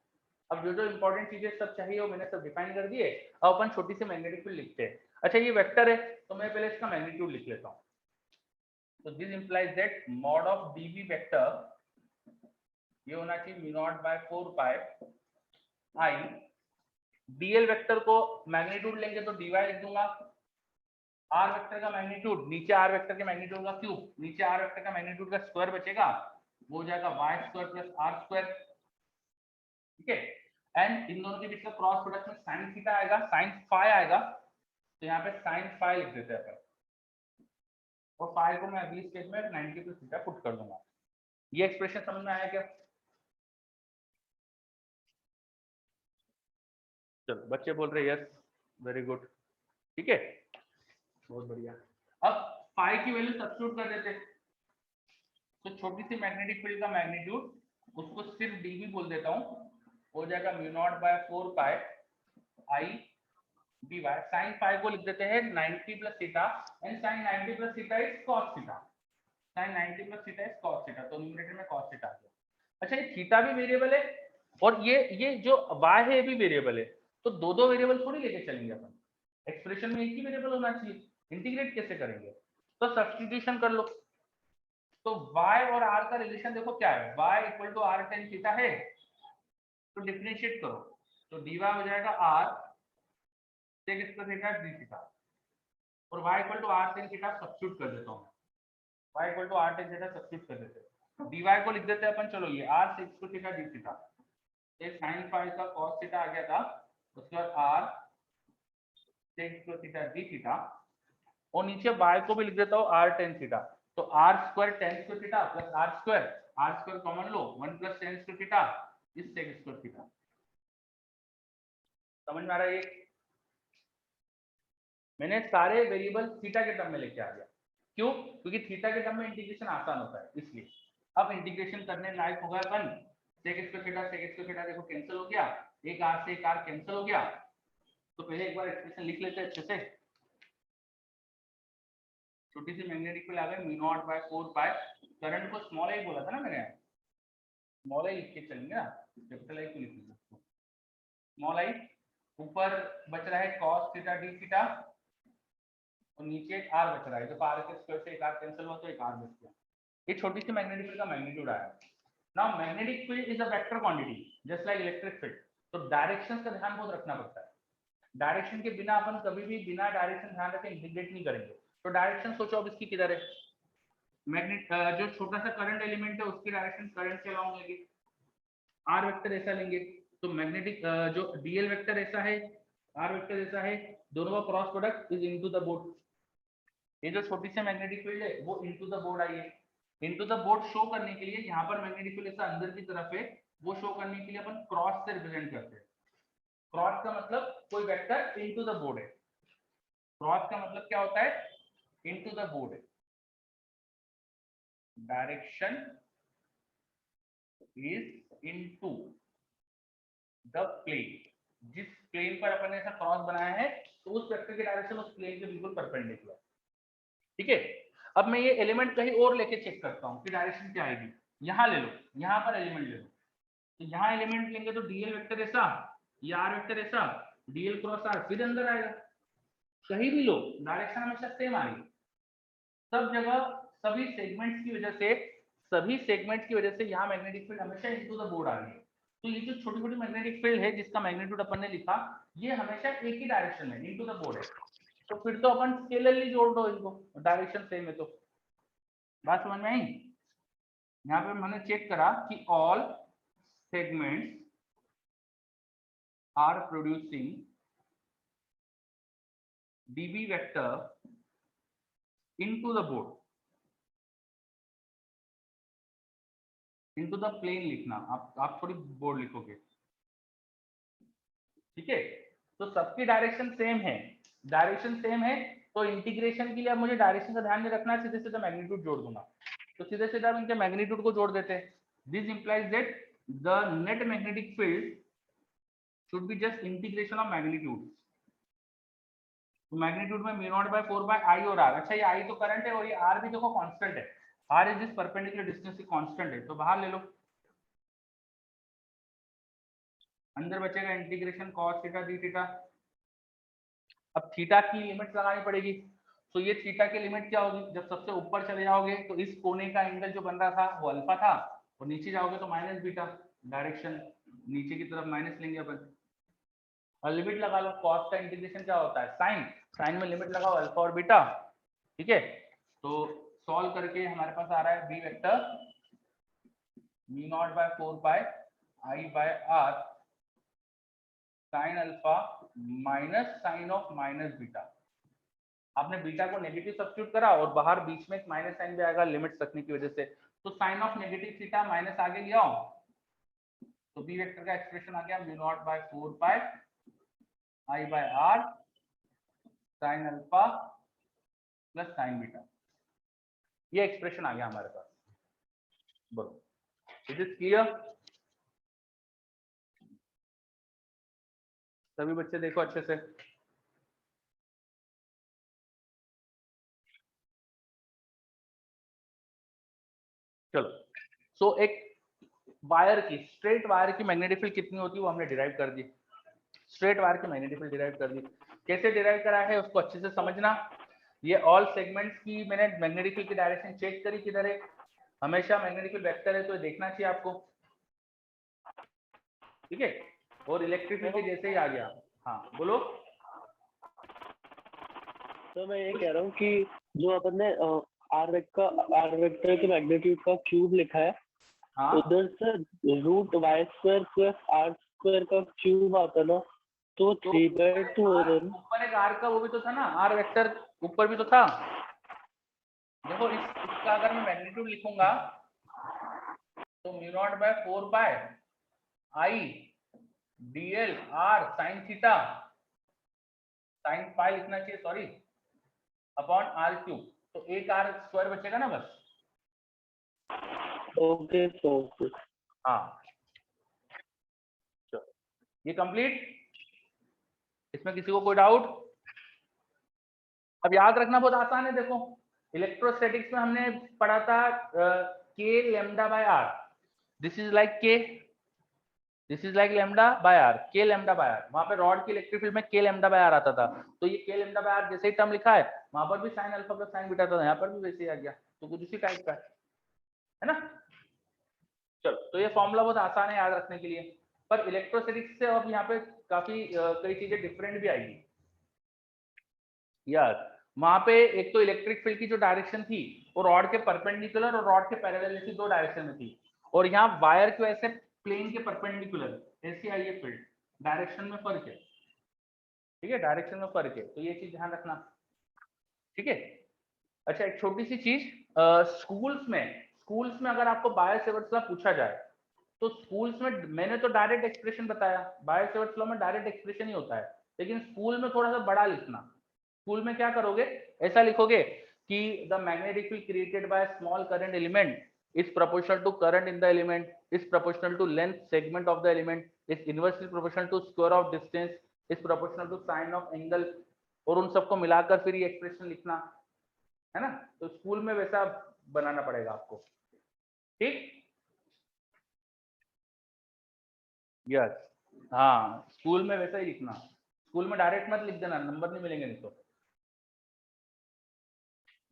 A: अब जो जो इंपॉर्टेंट चीजें सब चाहिए वो मैंने सब डिफाइन कर दिए, अब अपन छोटी सी मैग्नेटिक फील्ड लिखते हैं। अच्छा ये वेक्टर है, तो मैं पहले इसका मैग्नीट्यूड लिख लेता हूँ, तो this implies that mod of dB vector ये होना चाहिए mu not by 4 pi I, dl vector को मैग्नीट्यूड लेंगे तो dy लिख दूंगा, आर वेक्टर का मैग्नीट्यूड नीचे आर वेक्टर के मैग्नीट्यूड का क्यूब, नीचे आर वेक्टर का मैग्नीट्यूड का स्क्वायर बचेगा, वो हो जाएगा y square plus r square, ठीक है। एंड इन दोनों के बीच का क्रॉस प्रोडक्ट में साइन थीटा आएगा, साइन फाई आएगा, तो यहाँ पे साइन फाई लिख देते हैं अपन, और फाई को मैं अभी इस केस में 90 प्लस थीटा पुट कर दूंगा। ये एक्सप्रेशन समझ में आया क्या? चलो बच्चे बोल रहे यस, वेरी गुड, ठीक है, बहुत बढ़िया। अब फाई की वैल्यू सब्स्टिट्यूट कर देते, तो छोटी सी मैग्नेटिक फील्ड का मैग्नीट्यूड उसको सिर्फ डीवी बोल देता हूँ, हो जाएगा mu not by 4 pi I d y, sine phi को लिख देते हैं 90 plus theta, and sine 90 plus theta is cos theta, sine 90 plus theta is cos theta, तो न्यूमरेटर में कॉस थीटा आ गया। अच्छा ये थीटा भी वेरिएबल है, और ये जो y है ये भी वेरिएबल है, तो दो दो वेरिएबल थोड़ी लेके चलेंगे अपन, एक्सप्रेशन में एक ही वेरिएबल होना चाहिए, इंटीग्रेट कैसे करेंगे, तो सब्स्टिट्यूशन कर लो। तो y और r का रिलेशन देखो क्या है, y equal to r tan theta है, तो डिफरेंशिएट करो, तो dy हो जाएगा r sec square theta d theta, और y equal to r tan theta substitute कर देता हूं, y equal to r tan theta substitute कर देते हैं, dy को लिख देते हैं अपन, चलो ये r sec square theta d theta, एक sin फाई का cos थीटा आ गया था, उसके बाद r sec square theta d theta, और नीचे y को भी लिख देता हूं r tan थीटा, तो r square tan square theta plus r square common लो 1 plus tan square theta is sec square theta. समझ में आ रहा है? ये मैंने सारे वेरिएबल थीटा के टर्म में लेके आ गया, क्यों? क्योंकि थीटा के टर्म में इंटीग्रेशन आसान होता है इसलिए। अब इंटीग्रेशन करने लायक होगा अपन, sec स्क्वायर थीटा देखो कैंसिल हो गया, एक r से एक r कैंसिल हो गया, तो पहले एक बार एक्सप्रेशन लिख लेते हैं अच्छे से। छोटी सी मैग्नेटिक फील्ड आ गई mu naught by 4 pi, current को स्मॉल आई बोला था ना मैंने, स्मॉल आई लिख के चलेंगे ना, कैपिटल आई को लिख लीजिए, स्मॉल आई, ऊपर बच रहा है cos थीटा d थीटा, और नीचे एक r बच रहा है, तो r के स्क्वायर से एक r कैंसिल हुआ तो एक r बच गया। ये छोटी सी मैग्नेटिक फील्ड का मैग्नीट्यूड आया। Now magnetic field is a vector quantity just like electric field, तो डायरेक्शंस का ध्यान बहुत रखना पड़ता है, डायरेक्शन के बिना अपन कभी भी बिना डायरेक्शन ध्यान रखे इंटीग्रेट नहीं करेंगे। तो डायरेक्शन सोचो अब इसकी किधर है, मैग्नेट जो छोटा सा करंट एलिमेंट है उसकी डायरेक्शन करंट के अलाउंग लेंगे, आर वेक्टर ऐसा लेंगे, तो मैग्नेटिक जो डीएल वेक्टर ऐसा है, आर वेक्टर ऐसा है, दोनों का cross product is into the board, ये जो छोटी सी मैग्नेटिक फील्ड है वो इनटू द बोर्ड आई है, इनटू द बोर्ड शो करने के लिए यहाँ पर मैग्नेटिक फील्ड ऐसा अंदर की तरफ है, वो शो करने के लिए अपन क्रॉस से रिप्रेजेंट करते हैं, क्रॉस का मतलब कोई वेक्टर इनटू द बोर्ड है, क्रॉस का मतलब क्या होता है, इनटू द बोर्ड है, direction is into the plane, जिस प्लेन पर अपन ने ऐसा क्रॉस बनाया है तो उस वेक्टर की डायरेक्शन उस प्लेन के बिल्कुल परपेंडिकुलर, ठीक है। अब मैं ये एलिमेंट कहीं और लेके चेक करता हूँ कि डायरेक्शन क्या आएगी, यहाँ ले लो, यहाँ पर एलिमेंट ले लो, तो यहाँ एलिमेंट लेंगे तो डीएल वेक्टर ऐसा, ये आर वेक्टर ऐसा, डीएल क्रॉस आर फिर अंदर आएगा, कहीं भी लो डायरेक्शन हमेशा सेम आ रही, सब जगह सभी सेगमेंट्स की वजह से यहाँ मैग्नेटिक फील्ड हमेशा इनटू द बोर्ड आ रही है, तो ये जो छोटी छोटी मैग्नेटिक फील्ड है जिसका मैग्नीट्यूड अपन ने लिखा, ये हमेशा एक ही डायरेक्शन में इनटू द बोर्ड है, तो फिर तो अपन स्केलरली जोड़ दो इनको, डायरेक्शन सेम है तो। बात समझ में आई? यहाँ पे मैंने चेक करा कि all segments are producing dB vector into the board, into the plane लिखना, आप थोड़ी बोर्ड लिखोगे, ठीक है। तो सबकी डायरेक्शन सेम है, डायरेक्शन सेम है, तो इंटीग्रेशन के लिए अब मुझे डायरेक्शन का ध्यान में रखना है, सीधे सीधे मैग्नीट्यूड जोड़ दूंगा, तो सीधे सीधे अब इनके मैग्नीट्यूड को जोड़ देते हैं। This implies that the net magnetic field should be just integration of magnitude. तो मैग्नीट्यूड में म्यू नॉट बाय 4 बाय आई और आर। अच्छा, ये आई तो करंट है और ये आर भी देखो कांस्टेंट है, r is this perpendicular distance constant है, तो बाहर ले लो, अंदर बचेगा integration cos theta d theta. अब थीटा की लिमिट लगानी पड़ेगी, तो ये थीटा की लिमिट क्या होगी, जब सबसे ऊपर चले जाओगे तो इस कोने का एंगल जो बन रहा था वो अल्फा था, और नीचे जाओगे तो माइनस बीटा, डायरेक्शन नीचे की तरफ माइनस लेंगे अपन, और लिमिट लगा लो। cos का इंटीग्रेशन क्या होता है, साइन, साइन में लिमिट लगाओ अल्फा और बीटा, ठीक है। तो सॉल्व करके हमारे पास आ रहा है B vector mu not by 4 pi I by are sine alpha minus sine of minus beta. आपने बीटा को नेगेटिव सब्स्टिट्यूट करा और बाहर बीच में एक माइनस साइन भी आएगा लिमिट रखने की वजह से, तो sine of negative theta minus आगे ले आओ, तो बी वेक्टर का एक्सप्रेशन आ गया mu not by 4 pi I by are sine alpha plus sine beta, ये एक्सप्रेशन आ गया हमारे पास। बोलो, इज इट क्लियर? सभी बच्चे देखो अच्छे से। चलो, सो एक वायर की, स्ट्रेट वायर की मैग्नेटिक फील्ड कितनी होती है वो हमने डिराइव कर दी, स्ट्रेट वायर की मैग्नेटिक फील्ड डिराइव कर दी। कैसे डिराइव करा है उसको अच्छे से समझना। ये ऑल सेगमेंट्स की मैंने मैग्नेटिक फील्ड की डायरेक्शन चेक करी, किधर है, हमेशा मैग्नेटिक फील्ड वेक्टर है तो देखना चाहिए आपको, ठीक है। और इलेक्ट्रिक फील्ड के जैसे ही आ गया। हाँ बोलो।
B: तो मैं ये कह रहा हूँ कि जो अपन ने आर वेक्टर के मैग्नीट्यूड का क्यूब लिखा है,
A: हाँ,
B: उधर से root y square plus r square का क्यूब आता ना, तो 3/2 हो रहा है।
A: ऊपर एक आर का वो भी तो था ना, आर वेक्टर ऊपर भी तो था। देखो इसका अगर मैं मैग्नीट्यूड लिखूंगा तो mu not by 4 pi I dl r sine theta, sine pi लिखना चाहिए सॉरी, अपॉन आर क्यूब, तो एक आर स्क्वायर बचेगा ना बस।
B: ओके तो
A: हाँ चलो, ये कंप्लीट, इसमें किसी को कोई डाउट? अब याद रखना बहुत आसान है, देखो इलेक्ट्रोस्टैटिक्स में हमने पढ़ा था के lambda by are, this is like k, this is like lambda by r, k lambda by r, वहां पे रॉड की इलेक्ट्रिक फील्ड में के लैम्डा बाय आर आता था, तो ये के लैम्डा बाय आर जैसे ही टर्म लिखा है वहां पर भी sign alpha plus sine beta था, यहाँ पर भी वैसे ही आ गया, तो कुछ उसी टाइप का है ना। चलो, तो ये फॉर्मूला बहुत आसान है याद रखने के लिए, पर इलेक्ट्रोस्टैटिक्स से अब यहाँ पे काफी कई चीजें डिफरेंट भी आएगी यार। वहां पे एक तो इलेक्ट्रिक फील्ड की जो डायरेक्शन थी वो रॉड के परपेंडिकुलर और रॉड के पैरेलल ऐसी दो डायरेक्शन में थी, और यहाँ वायर की वजह से प्लेन के परपेंडिकुलर ऐसी आई है फील्ड, डायरेक्शन में फर्क है, ठीक है, डायरेक्शन में फर्क है, तो ये चीज ध्यान रखना, ठीक है। अच्छा, एक छोटी सी चीज, स्कूल्स में अगर आपको बायो सेवर्ट्स लॉ पूछा जाए तो स्कूल्स में मैंने तो डायरेक्ट एक्सप्रेशन बताया, बायो सेवर्ट्स लॉ में डायरेक्ट एक्सप्रेशन ही होता है, लेकिन स्कूल में थोड़ा सा बड़ा लिखना। स्कूल में क्या करोगे, ऐसा लिखोगे कि the magnetic field created by small current element is proportional to current in the element, is proportional to length segment of the element, is inversely proportional to square of distance, is proportional to sine of angle, और उन सबको मिलाकर फिर ये expression लिखना है ना, तो स्कूल में वैसा बनाना पड़ेगा आपको, ठीक। यस, हाँ स्कूल में वैसा ही लिखना, स्कूल में डायरेक्ट मत लिख देना, नंबर नहीं मिलेंगे नहीं तो।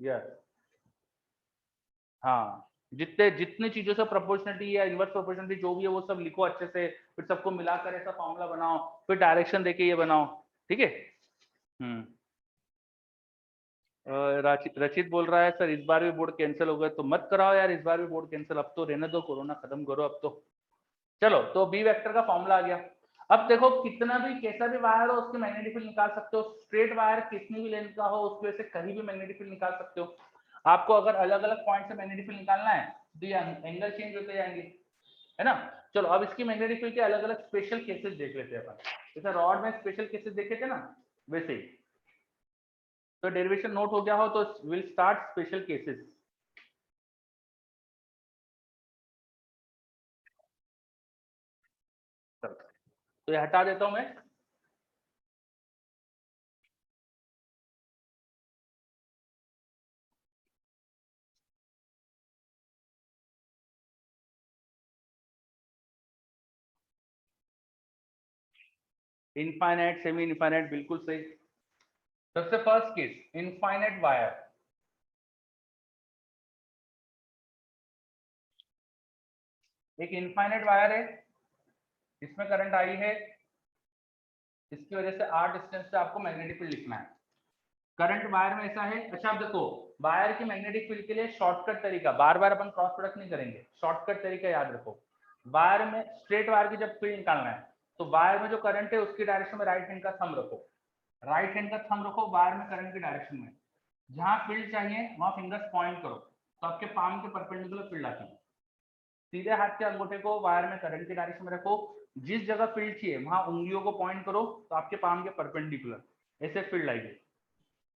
A: यस, हाँ जितने जितनी चीजों से प्रोपोर्शनलिटी या इनवर्स प्रोपोर्शनलिटी जो भी है वो सब लिखो अच्छे से, फिर सबको मिलाकर ऐसा फॉर्मूला बनाओ, फिर डायरेक्शन देके ये बनाओ, ठीक है। रचित बोल रहा है सर इस बार भी बोर्ड कैंसिल हो गया, तो मत कराओ यार इस बार भी बोर्ड कैंसिल, अब तो रहने दो, कोरोना खत्म करो अब तो। चलो तो बी वेक्टर का फॉर्मूला आ गया। अब देखो कितना भी कैसा भी वायर हो उसकी मैग्नेटिक फील्ड निकाल सकते हो, स्ट्रेट वायर कितनी भी लेंथ का हो उसकी वजह से कहीं भी मैग्नेटिक फील्ड निकाल सकते हो। आपको अगर अलग अलग पॉइंट से मैग्नेटिक फील्ड निकालना है तो ये एंगल चेंज होते जाएंगे, है ना। चलो अब इसकी मैग्नेटिक फील्ड के अलग अलग स्पेशल केसेस देख लेते हैं अपन, जैसे रॉड में स्पेशल केसेस देखे थे ना वैसे ही। तो डेरिवेशन नोट हो गया हो तो विल स्टार्ट स्पेशल केसेस। तो ये हटा देता हूं मैं। इनफाइनाइट सेमी इनफाइनाइट बिल्कुल सही। सबसे फर्स्ट केस इनफाइनाइट वायर, एक इनफाइनाइट वायर है, इसमें करंट आई है, इसकी वजह से आर डिस्टेंस से आपको मैग्नेटिक फील्ड लिखना है। करंट वायर में ऐसा है, अच्छा आप देखो वायर की मैग्नेटिक फील्ड के लिए शॉर्टकट तरीका, बार बार अपन क्रॉस प्रोडक्ट नहीं करेंगे, शॉर्टकट तरीका याद रखो। वायर में स्ट्रेट वायर की जब फील्ड निकालना है तो वायर में जो करंट है उसकी डायरेक्शन में राइट हैंड का थंब रखो, राइट हैंड का थंब रखो वायर में करंट की डायरेक्शन में, जहां फील्ड चाहिए वहां फिंगर्स पॉइंट करो तो आपके पाम के परपेंडिकुलर फील्ड आती है। सीधे हाथ के अंगूठे को वायर में करंट की डायरेक्शन में रखो, जिस जगह फील्ड चाहिए वहां उंगलियों को पॉइंट करो तो आपके पाम के परपेंडिकुलर ऐसे फील्ड आएगी,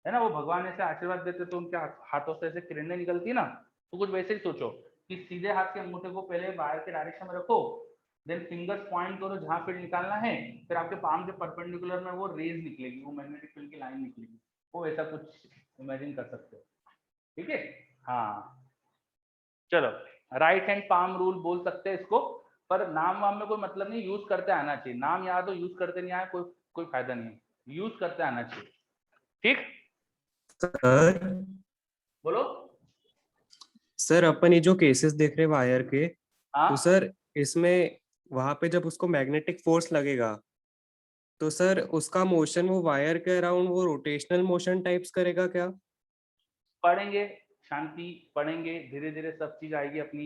A: है ना। वो भगवान ऐसे आशीर्वाद देते तो उनके हाथों से ऐसे किरणें निकलती ना, तो कुछ वैसे ही सोचो कि सीधे हाथ के अंगूठे को पहले वायर के डायरेक्शन में रखो, देन फिंगर्स पॉइंट करो जहां फील्ड निकालना है, फिर आपके पाम के परपेंडिकुलर में वो रेज निकलेगी, वो मैग्नेटिक फील्ड की लाइन निकलेगी, वो ऐसा कुछ इमेजिन कर सकते हो, ठीक है। हाँ चलो राइट हैंड पाम रूल बोल सकते हैं इसको, पर नाम वाम में कोई मतलब नहीं, यूज करते आना चाहिए, नाम याद हो यूज करते नहीं आए कोई कोई फायदा नहीं है, यूज करते आना चाहिए, ठीक।
C: सर
A: बोलो।
C: सर अपन ये जो केसेस देख रहे वायर के,
A: हाँ
C: तो सर इसमें वहां पे जब उसको मैग्नेटिक फोर्स लगेगा तो सर उसका मोशन वो वायर के अराउंड वो रोटेशनल मोशन टाइप्स करेगा क्या?
A: पढ़ेंगे, शांति पढ़ेंगे, धीरे धीरे सब चीज आएगी अपनी,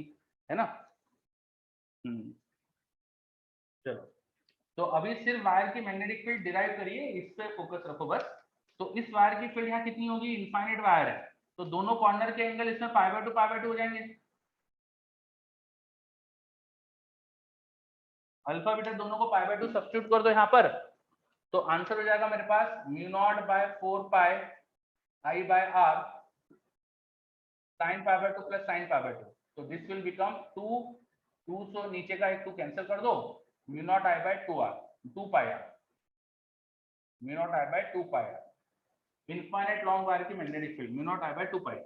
A: है ना। चलो तो अभी सिर्फ वायर की मैग्नेटिक फील्ड डिराइव करिए, इस पे फोकस रखो बस। तो इस वायर की फील्ड यहाँ कितनी होगी, इनफाइनाइट वायर है तो दोनों कॉर्नर के एंगल इसमें पाई बाय टू हो जाएंगे, अल्फा बीटा दोनों को पाई बाय टू सब्स्टिट्यूट कर दो यहाँ पर, तो आंसर हो जाएगा मेरे पास mu not by 4 pi I by are sine pi by two plus sine pi by two, तो दिस विल बिकम 2 सो नीचे का एक 2 कैंसिल कर दो, mu naught I by 2 r 2 pi r, mu naught I by 2 pi r. Infinite long wire की magnetic field mu naught I by 2 pi,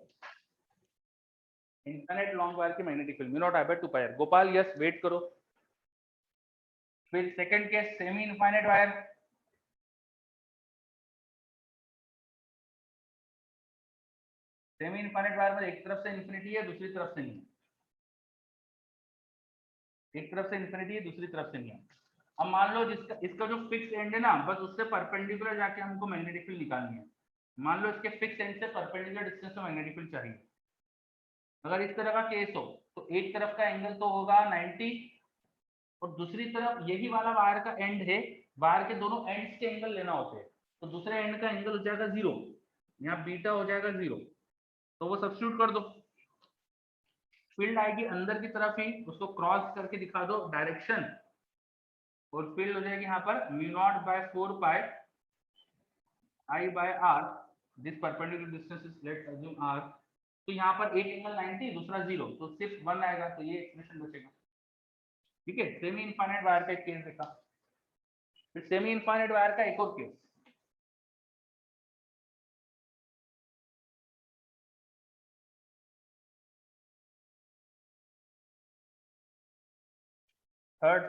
A: infinite long wire की magnetic field mu naught I by 2 pi R. Gopal yes wait करो। फिर second case semi infinite wire, semi infinite wire में एक तरफ से infinity है दूसरी तरफ से नहीं, एक तरफ से इंफिनिटी है दूसरी तरफ से नहीं है। अब मान लो जिसका इसका जो फिक्स एंड है ना बस उससे परपेंडिकुलर जाके हमको मैग्नेटिक फील्ड निकालनी है, मान लो इसके फिक्स एंड से परपेंडिकुलर डिस्टेंस में मैग्नेटिक फील्ड चाहिए। अगर इस तरह का केस हो तो एक तरफ का एंगल तो होगा 90 और दूसरी तरफ यही वाला वायर का एंड है, वायर के दोनों एंड्स के एंगल लेना होते हैं, तो दूसरे एंड का एंगल हो जाएगा 0, यहाँ बीटा हो जाएगा 0, तो वो सब्स्टिट्यूट कर दो, फील्ड आएगी अंदर की तरफ ही, उसको क्रॉस करके दिखा दो डायरेक्शन, और फील्ड हो जाएगी यहाँ पर mu not by 4 pi I by are, this perpendicular distance is let's assume R, तो यहाँ पर एक एंगल 90 दूसरा 0, तो सिर्फ 1 आएगा, तो ये एक्सप्रेशन बचेगा, ठीक है। सेमी इनफाइनाइट वायर का एक केस देखा, फिर सेमी इनफाइनाइट वायर का एक और केस, थर्ड।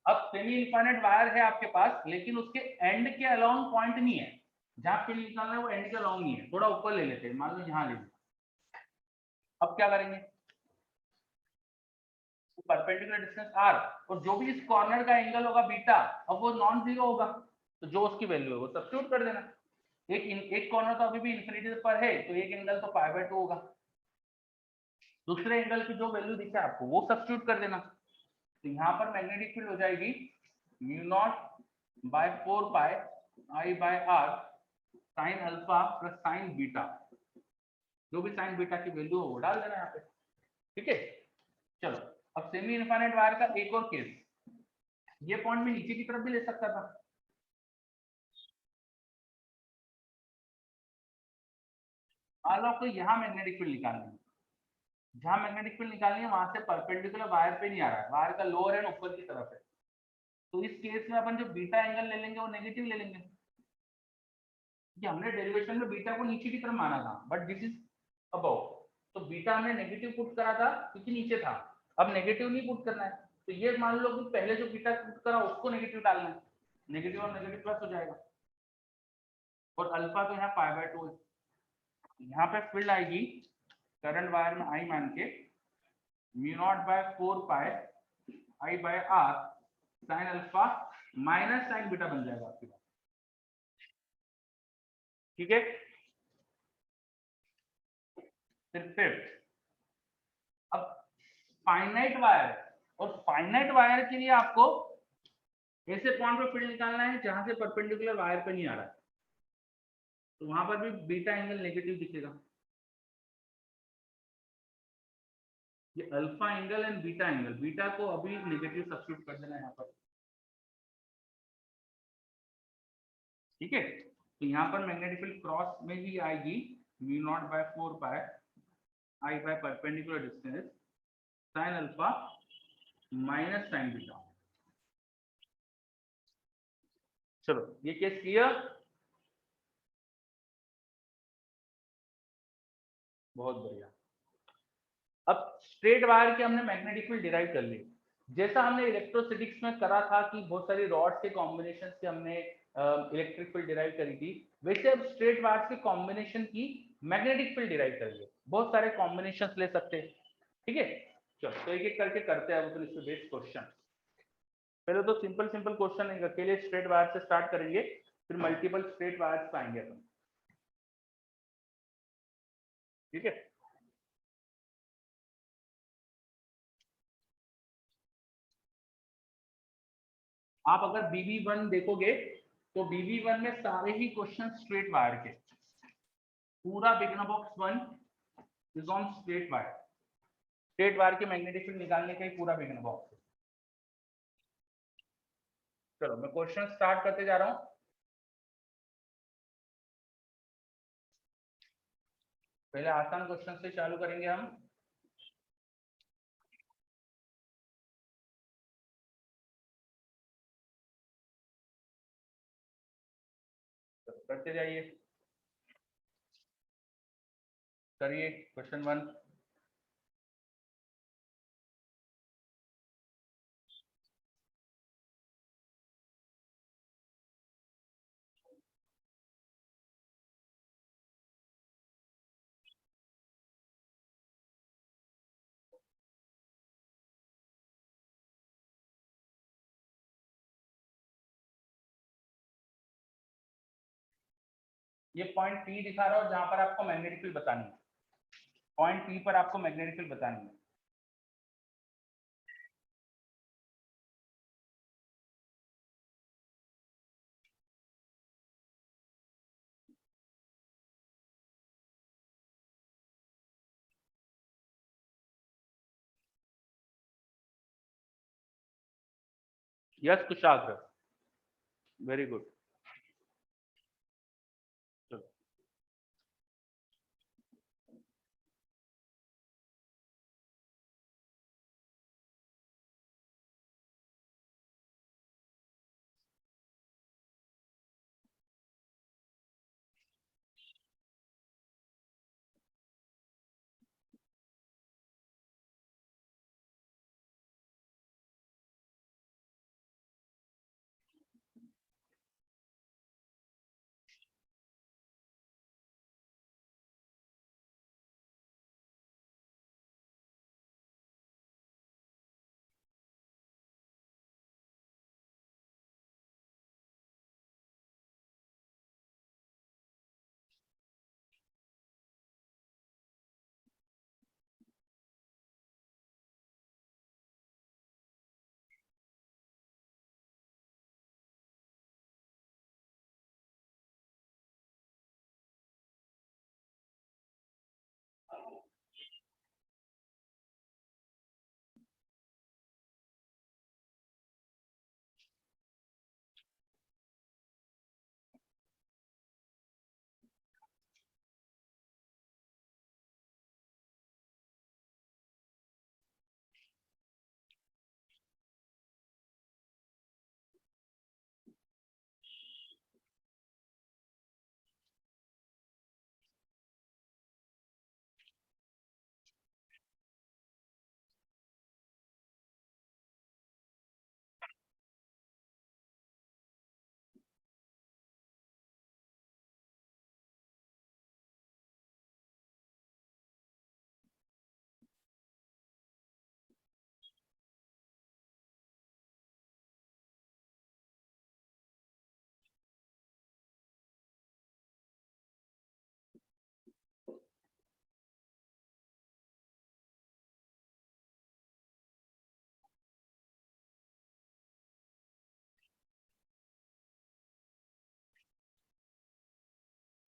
A: अब सेमी इनफाइनाइट वायर है आपके पास लेकिन उसके एंड के अलोंग पॉइंट नहीं है, जहां फील्ड निकालना है वो एंड के अलोंग नहीं है, थोड़ा ऊपर ले लेते हैं, मान लो यहाँ ले लेते, अब क्या करेंगे, परपेंडिकुलर डिस्टेंस आर और जो भी इस कॉर्नर का एंगल होगा बीटा, अब वो नॉन जीरो होगा, तो जो उसकी वैल्यू है वो सब्स्टिट्यूट कर देना। एक कॉर्नर तो अभी भी इन्फिनिटी पर है, तो एक एंगल तो पाई बाय 2 होगा, दूसरे एंगल की जो वैल्यू दिखे आपको वो सब्स्टिट्यूट कर देना। तो यहाँ पर मैग्नेटिक फील्ड हो जाएगी mu not by 4 pi I by are sine alpha plus sine beta, जो भी साइन बीटा की वैल्यू हो वो डाल देना यहाँ पे। ठीक है, चलो अब सेमी इनफाइनाइट वायर का एक और केस, ये पॉइंट में नीचे की तरफ भी ले सकता था, मान लो आपको यहाँ मैग्नेटिक फील्ड निकालनी है, जहां मैग्नेटिक फील्ड निकालनी है वहां से परपेंडिकुलर वायर पे नहीं आ रहा है, वायर का लोअर एंड ऊपर की तरफ है, तो इस केस में अपन जो बीटा एंगल ले लेंगे वो नेगेटिव ले लेंगे, कि हमने डेरिवेशन में बीटा को नीचे की तरफ माना था, बट दिस इज अबव, तो बीटा हमने नेगेटिव पुट करा था क्योंकि नीचे था, अब नेगेटिव नहीं पुट करना है, तो ये मान लो कि पहले जो बीटा पुट करा उसको नेगेटिव डालना है, नेगेटिव और नेगेटिव प्लस हो जाएगा, और अल्फा तो यहाँ पाई बाय 2 है, यहाँ पे फील्ड आएगी करंट वायर में आई मान के mu not by 4 pi I by are sine alpha minus sine beta बन जाएगा आपके पास। ठीक है, फिर फिफ्थ, अब फाइनाइट वायर, और फाइनाइट वायर के लिए आपको ऐसे पॉइंट पे फील्ड निकालना है जहां से परपेंडिकुलर वायर पे नहीं आ रहा है, तो वहां पर भी बीटा एंगल नेगेटिव दिखेगा, ये alpha angle and beta angle, beta को अभी नेगेटिव सब्स्टिट्यूट कर देना है यहाँ पर। ठीक है, तो यहाँ पर मैग्नेटिक फील्ड क्रॉस में ही आएगी mu not by 4 pi I by perpendicular distance sine alpha minus sine beta. चलो ये केस क्लियर, बहुत बढ़िया। अब स्ट्रेट वायर के हमने मैग्नेटिक फील्ड डिराइव कर ली, जैसा हमने इलेक्ट्रोस्टैटिक्स में करा था कि बहुत सारी रॉड्स के कॉम्बिनेशन से हमने इलेक्ट्रिक फील्ड डिराइव करी थी, वैसे अब स्ट्रेट वायर के कॉम्बिनेशन की मैग्नेटिक फील्ड डिराइव करेंगे, बहुत सारे कॉम्बिनेशन ले सकते हैं। ठीक है, चलो तो एक एक करके करते हैं अब इस बेस्ड क्वेश्चन। पहले तो सिंपल सिंपल क्वेश्चन अकेले स्ट्रेट वायर से स्टार्ट करेंगे, फिर मल्टीपल स्ट्रेट वायर्स पे आएंगे अपन। ठीक है, आप अगर BB1 देखोगे तो BB1 में सारे ही क्वेश्चन स्ट्रेट वायर के, पूरा beginner box 1 is on straight wire, straight wire के मैग्नेटिक फील्ड निकालने का ही पूरा बिगिनर बॉक्स है। चलो मैं क्वेश्चन स्टार्ट करते जा रहा हूं। पहले आसान क्वेश्चन से चालू करेंगे हम। करते जाइए, करिए क्वेश्चन 1। ये पॉइंट P दिखा रहा हूं जहां पर आपको मैग्नेटिक फील्ड बतानी है, पॉइंट P पर आपको मैग्नेटिक फील्ड बतानी है। यस कुशाग्र, वेरी गुड। चलो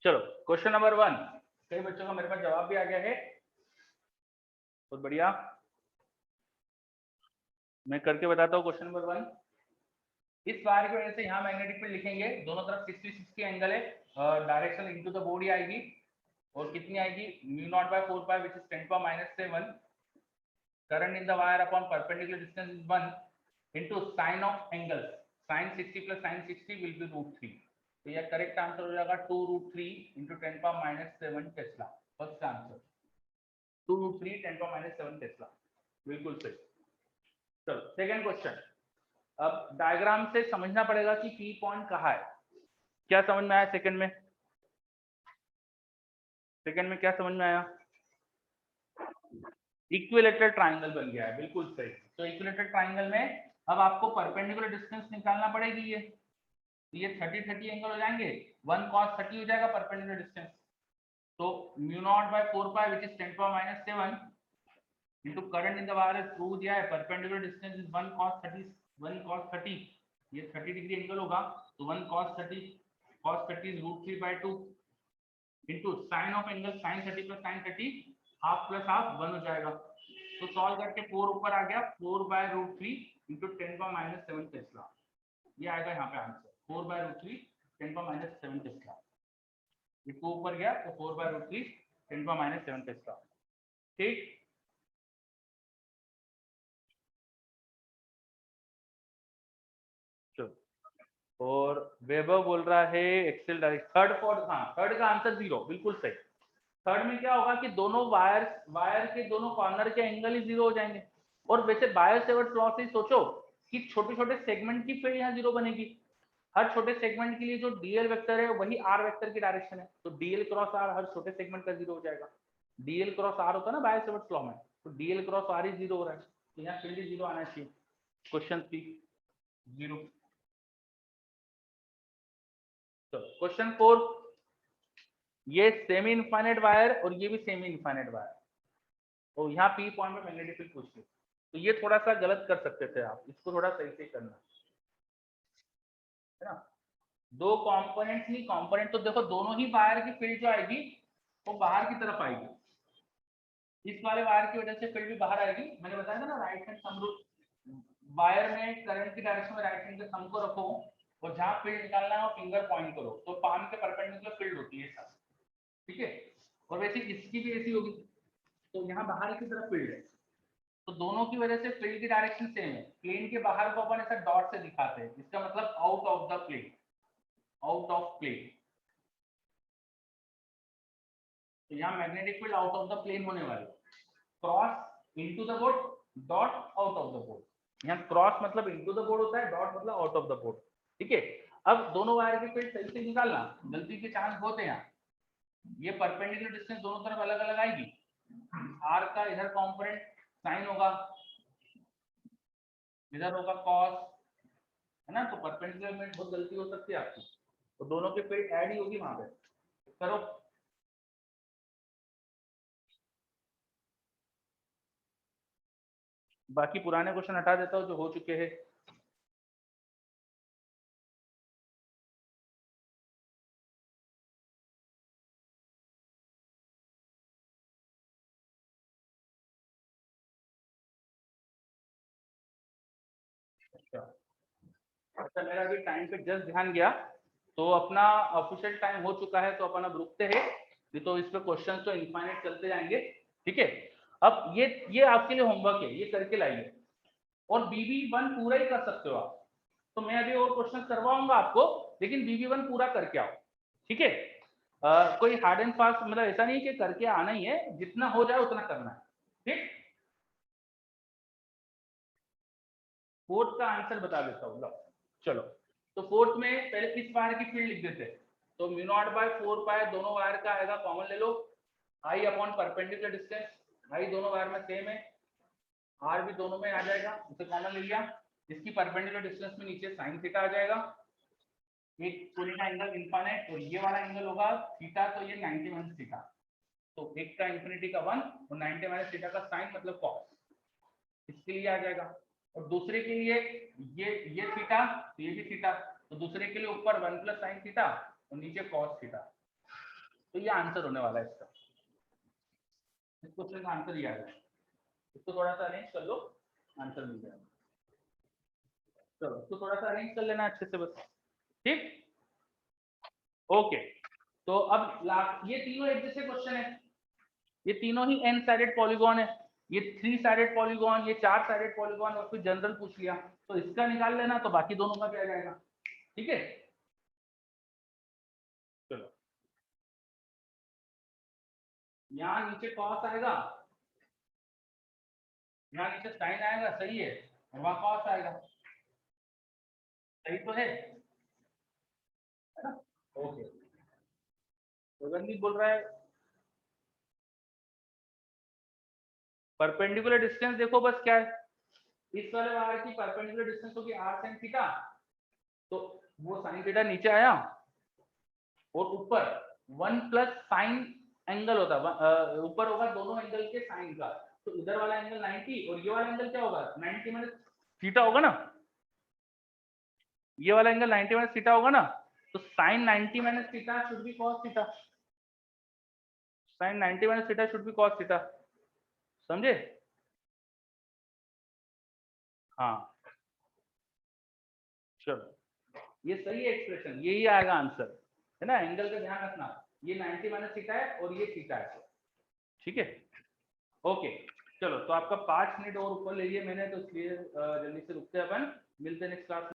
A: चलो क्वेश्चन नंबर 1, कई बच्चों का मेरे पास जवाब भी आ गया है, बहुत बढ़िया। मैं करके बताता हूँ क्वेश्चन नंबर 1। इस वायर की वजह से यहाँ मैग्नेटिक फील्ड लिखेंगे, दोनों तरफ 60-60 एंगल है, डायरेक्शन इनटू द बॉडी आएगी, और कितनी आएगी, μ0/4 which is 10⁻⁷, current in the wire upon perpendicular distance is 1 into sine of angle, sin 60 plus sin 60 will be √3, तो यह करेक्ट आंसर हो जाएगा 2√3 into 10⁻⁷ Tesla, first answer 2√3 10⁻⁷ Tesla, बिल्कुल सही। चलो सेकंड क्वेश्चन, अब डायग्राम से समझना पड़ेगा कि पी पॉइंट कहाँ है। क्या समझ में आया सेकंड में? सेकंड में क्या समझ में आया? इक्विलेटरल ट्राइंगल बन गया है, बिल्कुल सही। तो इक्विलेटरल ट्राइंगल में अब आपको परपेंडिकुलर डिस्टेंस निकालना पड़ेगी, ये 30-30 एंगल हो जाएंगे, 1 cos 30 हो जाएगा परपेंडिकुलर डिस्टेंस, तो μ0/4 which is 10⁻⁷ into current in the wire through दिया है, परपेंडिकुलर डिस्टेंस इज 1 cos 30, ये 30 डिग्री एंगल होगा, तो 1 cos 30 is √3/2 into sine of angle sin 30 plus sin 30, half plus half 1 हो जाएगा, तो सॉल्व करके 4 ऊपर आ गया, 4/√3 into 10⁻⁷ टेस्ला, ये आएगा यहाँ पे आंसर 4/√3 10⁻⁷ टेस्ला, ये 2 ऊपर गया तो 4/√3 10⁻⁷ टेस्ला, ठीक। और वैभव बोल रहा है एक्सेल डायरेक्ट, थर्ड फोर्थ, हाँ थर्ड का आंसर 0, बिल्कुल सही। थर्ड में क्या होगा कि दोनों वायर के दोनों कॉर्नर के एंगल ही 0 हो जाएंगे, और वैसे बायर सेवर्ट लॉ से सोचो कि छोटे छोटे सेगमेंट की फील्ड यहाँ 0 बनेगी, हर छोटे सेगमेंट के लिए जो डीएल वेक्टर है वही आर वेक्टर की डायरेक्शन है, तो डीएल क्रॉस आर हर छोटे सेगमेंट का 0 हो जाएगा। डीएल क्रॉस आर होता है ना बायर सेवर्ट लॉ में, तो डीएल क्रॉस आर ही 0 हो रहा है, तो यहाँ फील्ड ही 0 आना चाहिए। क्वेश्चन 3 0। तो क्वेश्चन 4, ये सेमी इनफाइनाइट वायर और ये भी सेमी इनफाइनाइट वायर, और यहाँ पी पॉइंट में मैग्नेटिक फील्ड पूछ ली, तो ये थोड़ा सा गलत कर सकते थे आप, इसको थोड़ा सही से करना है ना। दो कंपोनेंट्स नहीं, कंपोनेंट तो देखो दोनों ही वायर की फील्ड जो आएगी वो बाहर की तरफ आएगी, इस वाले वायर की वजह से फील्ड भी बाहर आएगी। मैंने बताया था ना right hand thumb rule, wire में करंट की डायरेक्शन में राइट हैंड के थंब को रखो और जहां फील्ड निकालना है वो फिंगर पॉइंट करो, तो पाम के परपेंडिकुलर फील्ड होती है सब, ठीक है। और वैसे इसकी भी ऐसी होगी, तो यहाँ बाहर की तरफ फील्ड है, तो दोनों की वजह से फील्ड की डायरेक्शन सेम है। प्लेन के बाहर को अपन ऐसा डॉट से दिखाते हैं, इसका मतलब out of the plane, out of plane, तो यहाँ magnetic field out of the plane होने वाली, cross into the board, dot out of the board, यहाँ क्रॉस मतलब इनटू द बोर्ड होता है, डॉट मतलब आउट ऑफ द बोर्ड, ठीक है। अब दोनों वायर की फील्ड सही से निकालना, गलती के चांस होते हैं यहाँ, ये परपेंडिकुलर डिस्टेंस दोनों तरफ अलग अलग आएगी, आर का इधर कंपोनेंट साइन होगा, इधर होगा कॉस, है ना, तो परपेंडिकुलर में बहुत गलती हो सकती है आपकी, तो दोनों की फील्ड ऐड ही होगी वहां पे, करो। बाकी पुराने क्वेश्चन हटा देता हूँ जो हो चुके हैं। अच्छा मेरा अभी टाइम पे जस्ट ध्यान गया, तो अपना ऑफिशियल टाइम हो चुका है, तो अपन अब रुकते हैं, नहीं तो इस पे क्वेश्चन तो इनफाइनाइट चलते जाएंगे, ठीक है। अब ये आपके लिए होमवर्क है, ये करके लाइए, और BB1 पूरा ही कर सकते हो आप, तो मैं अभी और क्वेश्चन करवाऊंगा आपको, लेकिन BB1 पूरा करके आओ, ठीक है। कोई हार्ड एंड फास्ट मतलब ऐसा नहीं कि करके आना ही है, जितना हो जाए उतना करना है, ठीक। फोर्थ का आंसर बता देता हूँ, चलो। तो फोर्थ में पहले इस वायर की फील्ड लिख देते हैं, तो μ0/4 दोनों वायर का आएगा, कॉमन ले लो, आई अपॉन परपेंडिकुलर डिस्टेंस, आई दोनों वायर में सेम है, आर भी दोनों में आ जाएगा, उसे कॉमन ले लिया, इसकी परपेंडिकुलर डिस्टेंस में नीचे साइन थीटा आ जाएगा, एक पूरी का एंगल इनफाइनाइट, और ये वाला एंगल होगा थीटा, तो ये 90 - थीटा, तो एक का इंफिनिटी का 1 और 90 - थीटा का साइन मतलब कॉस, इसके लिए आ जाएगा। और दूसरे के लिए ये थीटा, तो ये भी थीटा, तो दूसरे के लिए ऊपर 1 + sin थीटा और नीचे cos थीटा, तो ये आंसर होने वाला है इसका, इस क्वेश्चन का आंसर ये आएगा। इसको थोड़ा सा अरेंज कर लो, आंसर मिल जाएगा। चलो इसको थोड़ा सा अरेंज कर लेना अच्छे से बस, ठीक। ओके, तो अब ये तीनों एक जैसे क्वेश्चन है, ये तीनों ही n साइडेड पॉलीगॉन है, ये 3 साइडेड पॉलीगॉन, ये 4 साइडेड पॉलीगॉन, और फिर जनरल पूछ लिया तो इसका निकाल लेना, तो बाकी दोनों का भी आ जाएगा, ठीक है। चलो यहाँ नीचे कॉस आएगा, यहाँ नीचे साइन आएगा, सही है, और वहां कॉस आएगा, सही तो है ना? ओके, तो रणदीप बोल रहा है परपेंडिकुलर डिस्टेंस देखो बस क्या है, इस वाले वायर की परपेंडिकुलर डिस्टेंस होगी r sin थीटा, तो वो sin थीटा नीचे आया, और ऊपर 1 प्लस साइन एंगल होता है, ऊपर होगा दोनों एंगल के साइन का, तो इधर वाला एंगल 90 और ये वाला एंगल क्या होगा 90 माइनस थीटा होगा ना, ये वाला एंगल 90 माइनस थीटा होगा ना, तो sine 90 minus theta should be cos theta, sine 90 minus theta should be cos theta, समझे? हाँ चलो ये सही है एक्सप्रेशन, यही आएगा आंसर, है ना। एंगल का ध्यान रखना, ये 90 माइनस थीटा है और ये थीटा है, ठीक है। ओके चलो, तो आपका 5 मिनट और ऊपर ले लिए मैंने, तो इसलिए जल्दी से रुकते हैं अपन, मिलते हैं नेक्स्ट क्लास।